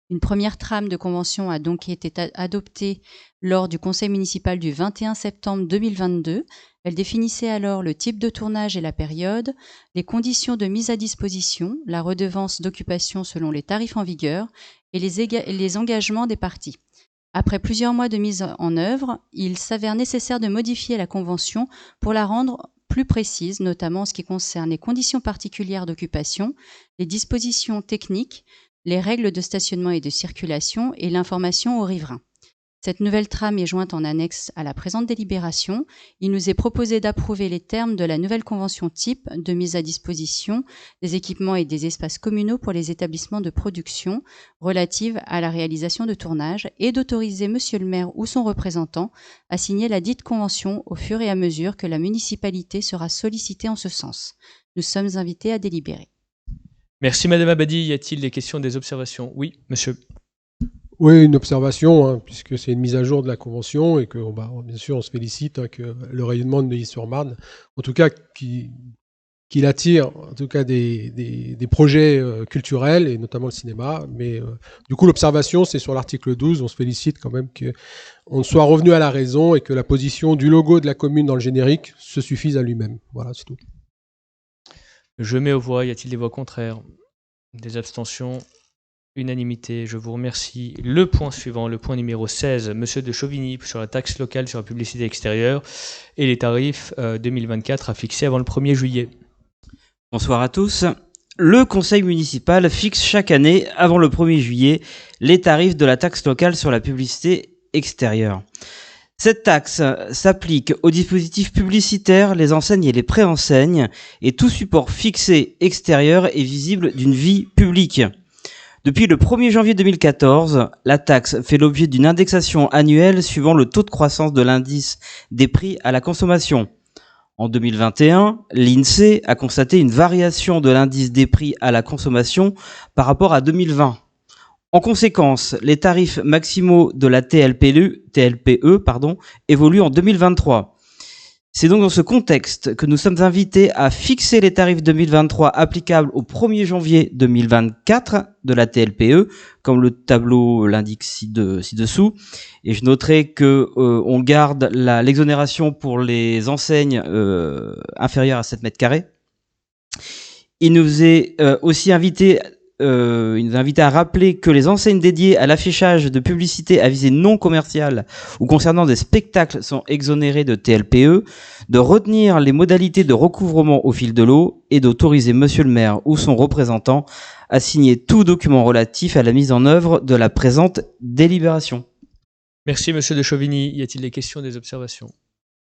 Une première trame de convention a donc été adoptée lors du conseil municipal du 21 septembre 2022. Elle définissait alors le type de tournage et la période, les conditions de mise à disposition, la redevance d'occupation selon les tarifs en vigueur et les engagements des parties. Après plusieurs mois de mise en œuvre, il s'avère nécessaire de modifier la convention pour la rendre plus précise, notamment en ce qui concerne les conditions particulières d'occupation, les dispositions techniques, les règles de stationnement et de circulation et l'information aux riverains. Cette nouvelle trame est jointe en annexe à la présente délibération. Il nous est proposé d'approuver les termes de la nouvelle convention type de mise à disposition des équipements et des espaces communaux pour les établissements de production relative à la réalisation de tournage et d'autoriser Monsieur le maire ou son représentant à signer la dite convention au fur et à mesure que la municipalité sera sollicitée en ce sens. Nous sommes invités à délibérer. Merci Madame Abadi. Y a-t-il des questions, des observations? Oui, monsieur. Oui, une observation, hein, puisque c'est une mise à jour de la convention et que, bien sûr, on se félicite que le rayonnement de Neuilly-sur-Marne, en tout cas, qu'il attire, en tout cas, des projets culturels et notamment le cinéma. Mais du coup, l'observation, c'est sur l'article 12. On se félicite quand même qu'on soit revenu à la raison et que la position du logo de la commune dans le générique se suffise à lui-même. Voilà, c'est tout. Je mets aux voix. Y a-t-il des voix contraires? Des abstentions? Unanimité, je vous remercie. Le point suivant, le point numéro 16, Monsieur de Chauvigny, sur la taxe locale sur la publicité extérieure et les tarifs 2024 à fixer avant le 1er juillet. Bonsoir à tous. Le conseil municipal fixe chaque année, avant le 1er juillet, les tarifs de la taxe locale sur la publicité extérieure. Cette taxe s'applique aux dispositifs publicitaires, les enseignes et les préenseignes, et tout support fixé extérieur et visible d'une vie publique. Depuis le 1er janvier 2014, la taxe fait l'objet d'une indexation annuelle suivant le taux de croissance de l'indice des prix à la consommation. En 2021, l'INSEE a constaté une variation de l'indice des prix à la consommation par rapport à 2020. En conséquence, les tarifs maximaux de la TLPE évoluent en 2023. C'est donc dans ce contexte que nous sommes invités à fixer les tarifs 2023 applicables au 1er janvier 2024 de la TLPE, comme le tableau l'indique ci-dessous. Et je noterai que on garde l'exonération pour les enseignes inférieures à 7 mètres carrés. Il nous est aussi invité il nous a invité à rappeler que les enseignes dédiées à l'affichage de publicité à visée non commerciale ou concernant des spectacles sont exonérées de TLPE, de retenir les modalités de recouvrement au fil de l'eau et d'autoriser Monsieur le maire ou son représentant à signer tout document relatif à la mise en œuvre de la présente délibération. Merci, Monsieur de Chauvigny. Y a-t-il des questions, des observations?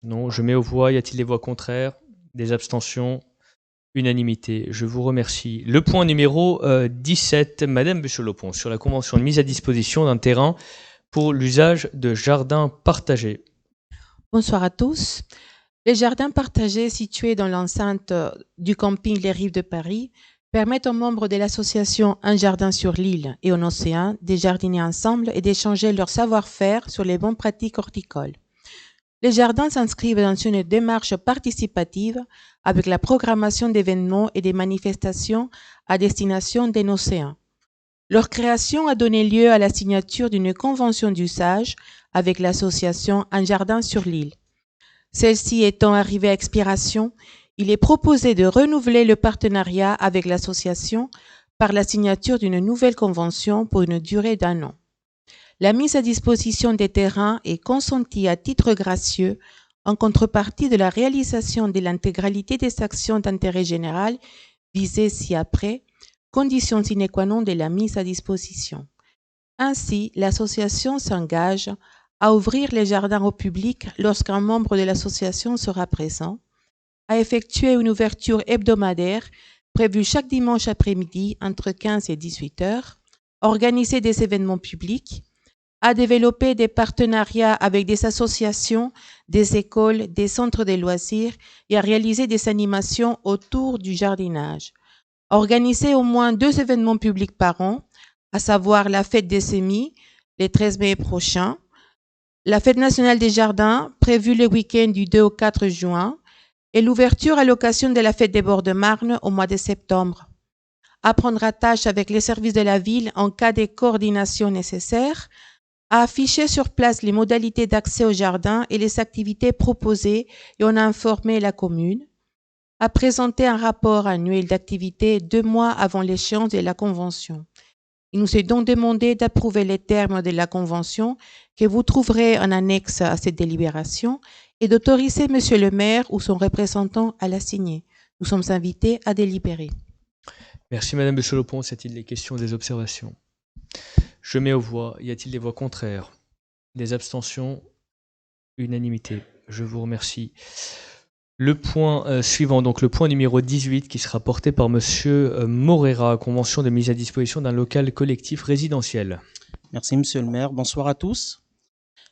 Non, je mets aux voix. Y a-t-il des voix contraires? Des abstentions? Unanimité. Je vous remercie. Le point numéro 17, Madame Buchelopon, sur la convention de mise à disposition d'un terrain pour l'usage de jardins partagés. Bonsoir à tous. Les jardins partagés situés dans l'enceinte du camping Les Rives de Paris permettent aux membres de l'association Un Jardin sur l'île et en océan de jardiner ensemble et d'échanger leur savoir-faire sur les bonnes pratiques horticoles. Les jardins s'inscrivent dans une démarche participative avec la programmation d'événements et des manifestations à destination des océans. Leur création a donné lieu à la signature d'une convention d'usage avec l'association Un Jardin sur l'île. Celle-ci étant arrivée à expiration, il est proposé de renouveler le partenariat avec l'association par la signature d'une nouvelle convention pour une durée d'1 an. La mise à disposition des terrains est consentie à titre gracieux en contrepartie de la réalisation de l'intégralité des actions d'intérêt général visées ci-après, condition sine qua non de la mise à disposition. Ainsi, l'association s'engage à ouvrir les jardins au public lorsqu'un membre de l'association sera présent, à effectuer une ouverture hebdomadaire prévue chaque dimanche après-midi entre 15 et 18 heures, organiser des événements publics, à développer des partenariats avec des associations, des écoles, des centres de loisirs et à réaliser des animations autour du jardinage. Organiser au moins 2 événements publics par an, à savoir la fête des semis, le 13 mai prochain, la fête nationale des jardins, prévue le week-end du 2 au 4 juin, et l'ouverture à l'occasion de la fête des Bords de Marne au mois de septembre. À prendre attache avec les services de la ville en cas de coordination nécessaire, à afficher sur place les modalités d'accès au jardin et les activités proposées et en informer la commune, à présenter un rapport annuel d'activité 2 mois avant l'échéance de la convention. Il nous est donc demandé d'approuver les termes de la convention que vous trouverez en annexe à cette délibération et d'autoriser Monsieur le maire ou son représentant à la signer. Nous sommes invités à délibérer. Merci Madame Buchelopon. Y a-t-il des questions, des observations? Je mets aux voix. Y a-t-il des voix contraires? Des abstentions? Unanimité. Je vous remercie. Le point suivant, donc le point numéro 18, qui sera porté par Monsieur Morera, convention de mise à disposition d'un local collectif résidentiel. Merci Monsieur le maire. Bonsoir à tous.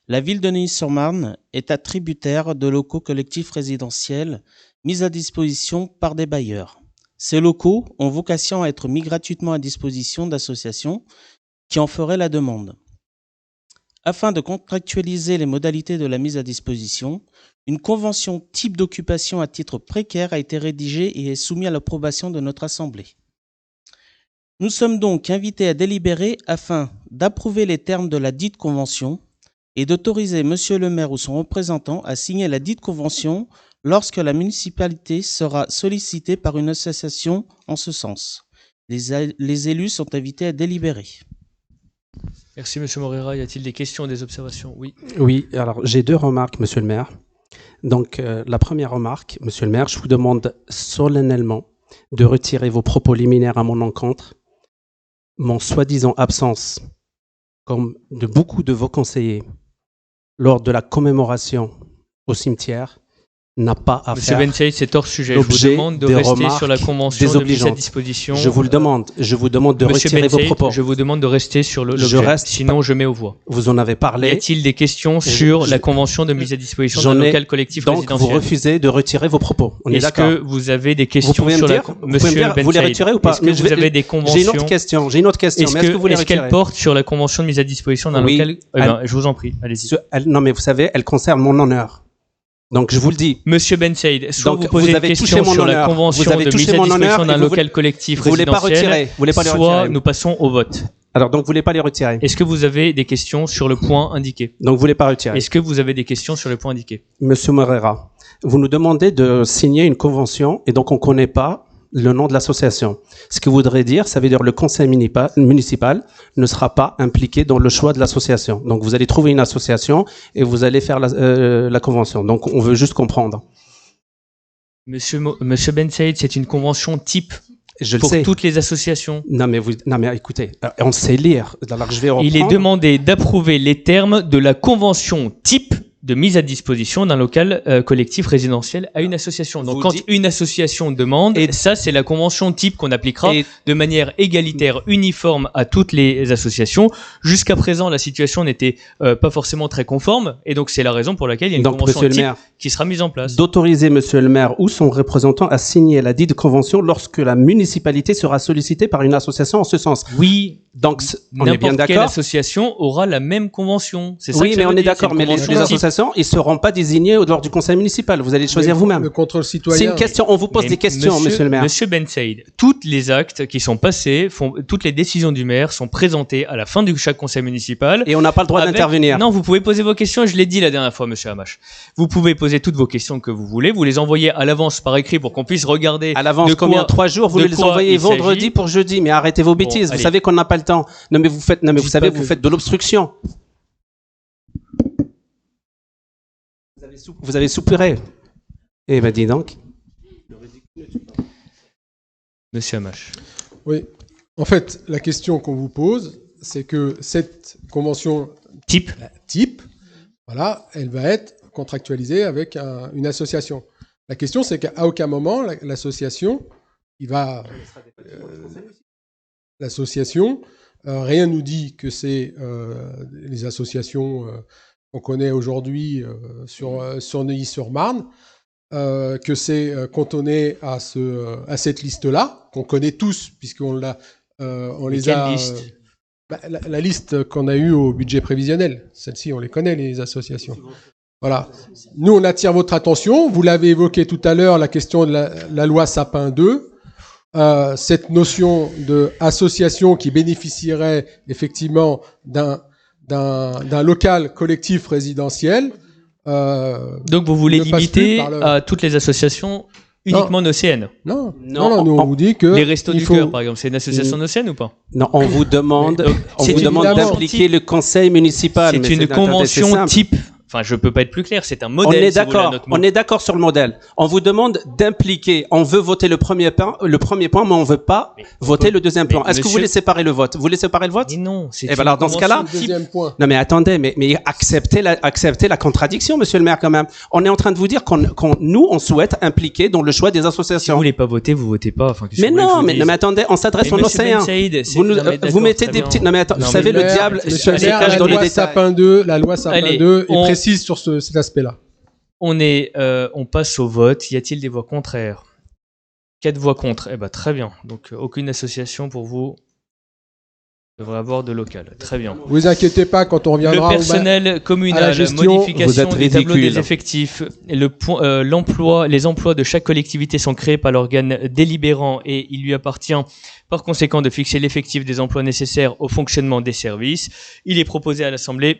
La ville de Neuilly-sur-Marne est attributaire de locaux collectifs résidentiels mis à disposition par des bailleurs. Ces locaux ont vocation à être mis gratuitement à disposition d'associations qui en feraient la demande. Afin de contractualiser les modalités de la mise à disposition, une convention type d'occupation à titre précaire a été rédigée et est soumise à l'approbation de notre Assemblée. Nous sommes donc invités à délibérer afin d'approuver les termes de la dite convention et d'autoriser Monsieur le maire ou son représentant à signer la dite convention lorsque la municipalité sera sollicitée par une association en ce sens. Les élus sont invités à délibérer. Merci Monsieur Morera. Y a-t-il des questions, des observations? Oui. Oui, alors j'ai 2 remarques, Monsieur le maire. Donc la première remarque, Monsieur le maire, je vous demande solennellement de retirer vos propos liminaires à mon encontre. Mon soi-disant absence, comme de beaucoup de vos conseillers, lors de la commémoration au cimetière, n'a pas à Monsieur faire. Bensaïd, c'est hors sujet. Je vous demande de rester sur la convention de mise à disposition. Je vous le demande. Je vous demande de Monsieur retirer Bensaïd, vos propos. je vous demande de rester sur l'objet. Sinon, je mets aux voix. Vous en avez parlé. Y a-t-il des questions sur la convention de mise à disposition d'un local collectif donc résidentiel? vous refusez de retirer vos propos. On est Est-ce d'accord? que vous avez des questions Vous pouvez sur me la dire, Monsieur Bensaïd, vous les retirez ou pas? Est-ce que vous avez des conventions? J'ai une autre question. J'ai une autre question. Mais est-ce que vous les est-ce qu'elle retirez? porte sur la convention de mise à disposition d'un local? Je vous en prie, allez-y. Non, mais vous savez, elle concerne mon honneur. Donc je vous le dis. Monsieur Bensaïd, soit Donc, vous posez une question sur la convention de mise à disposition d'un local collectif résidentiel, soit nous passons au vote. Alors donc vous voulez pas les retirer? Est-ce que vous avez des questions sur le point indiqué? Donc vous voulez pas retirer? Est-ce que vous avez des questions sur le point indiqué? Monsieur Morera, vous nous demandez de signer une convention et donc on connaît pas le nom de l'association. Ce que voudrait dire, ça veut dire le conseil municipal ne sera pas impliqué dans le choix de l'association. Donc vous allez trouver une association et vous allez faire la convention. Donc on veut juste comprendre. Monsieur Ben Saïd, c'est une convention type. Je pour le sais. toutes les associations. Non mais écoutez, on sait lire. Alors je vais reprendre. Il est demandé d'approuver les termes de la convention type de mise à disposition d'un local collectif résidentiel à une association. Donc quand une association demande, et ça c'est la convention type qu'on appliquera de manière égalitaire, uniforme à toutes les associations. Jusqu'à présent, la situation n'était pas forcément très conforme, et donc c'est la raison pour laquelle il y a une convention type qui sera mise en place. D'autoriser Monsieur le maire ou son représentant à signer la dite convention lorsque la municipalité sera sollicitée par une association en ce sens. Oui. Donc on est bien N'importe quelle d'accord. association aura la même convention. C'est ça Oui, que ça mais veut on est dire, d'accord. c'est une Mais les convention type. associations, ils seront pas désignés lors du conseil municipal. Vous allez choisir vous-même. Le contrôle citoyen. C'est une question. On vous pose Mais des questions, monsieur le maire. Monsieur Ben Saïd, tous les actes qui sont passés, toutes les décisions du maire sont présentées à la fin de chaque conseil municipal. Et on n'a pas le droit d'intervenir. Non, vous pouvez poser vos questions, je l'ai dit la dernière fois, monsieur Hamache. Vous pouvez poser toutes vos questions que vous voulez, vous les envoyez à l'avance par écrit pour qu'on puisse regarder. À l'avance, combien? 3 jours? Vous les envoyez vendredi pour jeudi. Mais arrêtez vos bêtises. Vous allez. savez qu'on n'a pas le temps. Non, mais vous faites, vous faites de l'obstruction. Vous avez soupiré. Eh ben, dis donc. Monsieur Hamache. Oui. En fait, la question qu'on vous pose, c'est que cette convention type, voilà, elle va être contractualisée avec une association. La question, c'est qu'à aucun moment, l'association, rien nous dit que c'est les associations qu'on connaît aujourd'hui sur Neuilly-sur-Marne, que c'est cantonné à cette liste-là, qu'on connaît tous, puisqu'on les a... liste la liste qu'on a eue au budget prévisionnel. Celle-ci, on les connaît, les associations. Voilà. Nous, on attire votre attention. Vous l'avez évoqué tout à l'heure, la question de la loi Sapin 2. Cette notion d'association qui bénéficierait effectivement d'un local collectif résidentiel. Donc vous voulez limiter à toutes les associations uniquement nocéennes? Non, nous on vous dit que... Les Restos du Cœur, par exemple, c'est une association nocéenne ou pas? Non, on vous demande d'impliquer le conseil municipal. C'est une convention type. Enfin, je peux pas être plus clair, c'est un modèle. On est d'accord. On est d'accord sur le modèle. On vous demande d'impliquer. On veut voter le premier point, mais on veut pas voter le deuxième point. Est-ce que vous voulez séparer le vote? Vous voulez séparer le vote? Non, c'est. Et ben alors dans ce cas-là, non mais attendez, mais acceptez la contradiction, monsieur le maire quand même. On est en train de vous dire nous on souhaite impliquer dans le choix des associations. Si vous voulez pas voter, vous votez pas. Enfin, mais non, mais attendez, on s'adresse aux océan. Vous mettez des petites. Non mais attends, vous savez le diable se cache dans les détails. La loi Sapin 2 est précise sur cet aspect-là. On passe au vote. Y a-t-il des voix contraires? 4 voix contre. Eh ben très bien. Donc aucune association pour vous devrait avoir de local. Très bien. Vous inquiétez pas, quand on reviendra. Le personnel communal, modification des tableaux des effectifs, les emplois de chaque collectivité sont créés par l'organe délibérant et il lui appartient par conséquent de fixer l'effectif des emplois nécessaires au fonctionnement des services. Il est proposé à l'Assemblée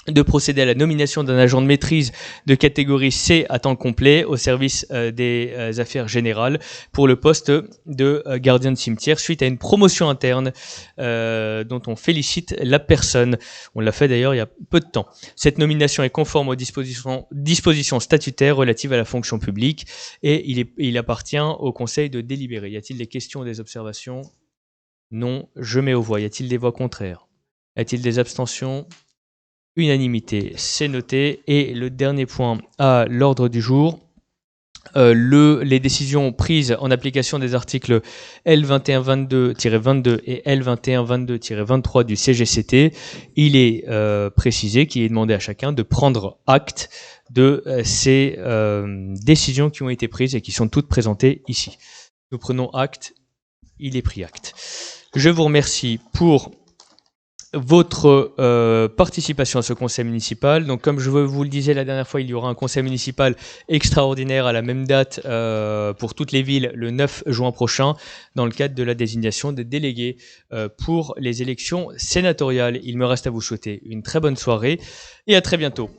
de procéder à la nomination d'un agent de maîtrise de catégorie C à temps complet au service des affaires générales pour le poste de gardien de cimetière suite à une promotion interne dont on félicite la personne. On l'a fait d'ailleurs il y a peu de temps. Cette nomination est conforme aux dispositions statutaires relatives à la fonction publique et il appartient au Conseil de délibérer. Y a-t-il des questions ou des observations? Non, je mets aux voix. Y a-t-il des voix contraires? Y a-t-il des abstentions? Unanimité, c'est noté. Et le dernier point à l'ordre du jour, les décisions prises en application des articles L2122-22 et L2122-23 du CGCT, il est précisé qu'il est demandé à chacun de prendre acte de ces décisions qui ont été prises et qui sont toutes présentées ici. Nous prenons acte, il est pris acte. Je vous remercie pour votre participation à ce conseil municipal. Donc, comme je vous le disais la dernière fois, il y aura un conseil municipal extraordinaire à la même date pour toutes les villes le 9 juin prochain dans le cadre de la désignation des délégués pour les élections sénatoriales. Il me reste à vous souhaiter une très bonne soirée et à très bientôt.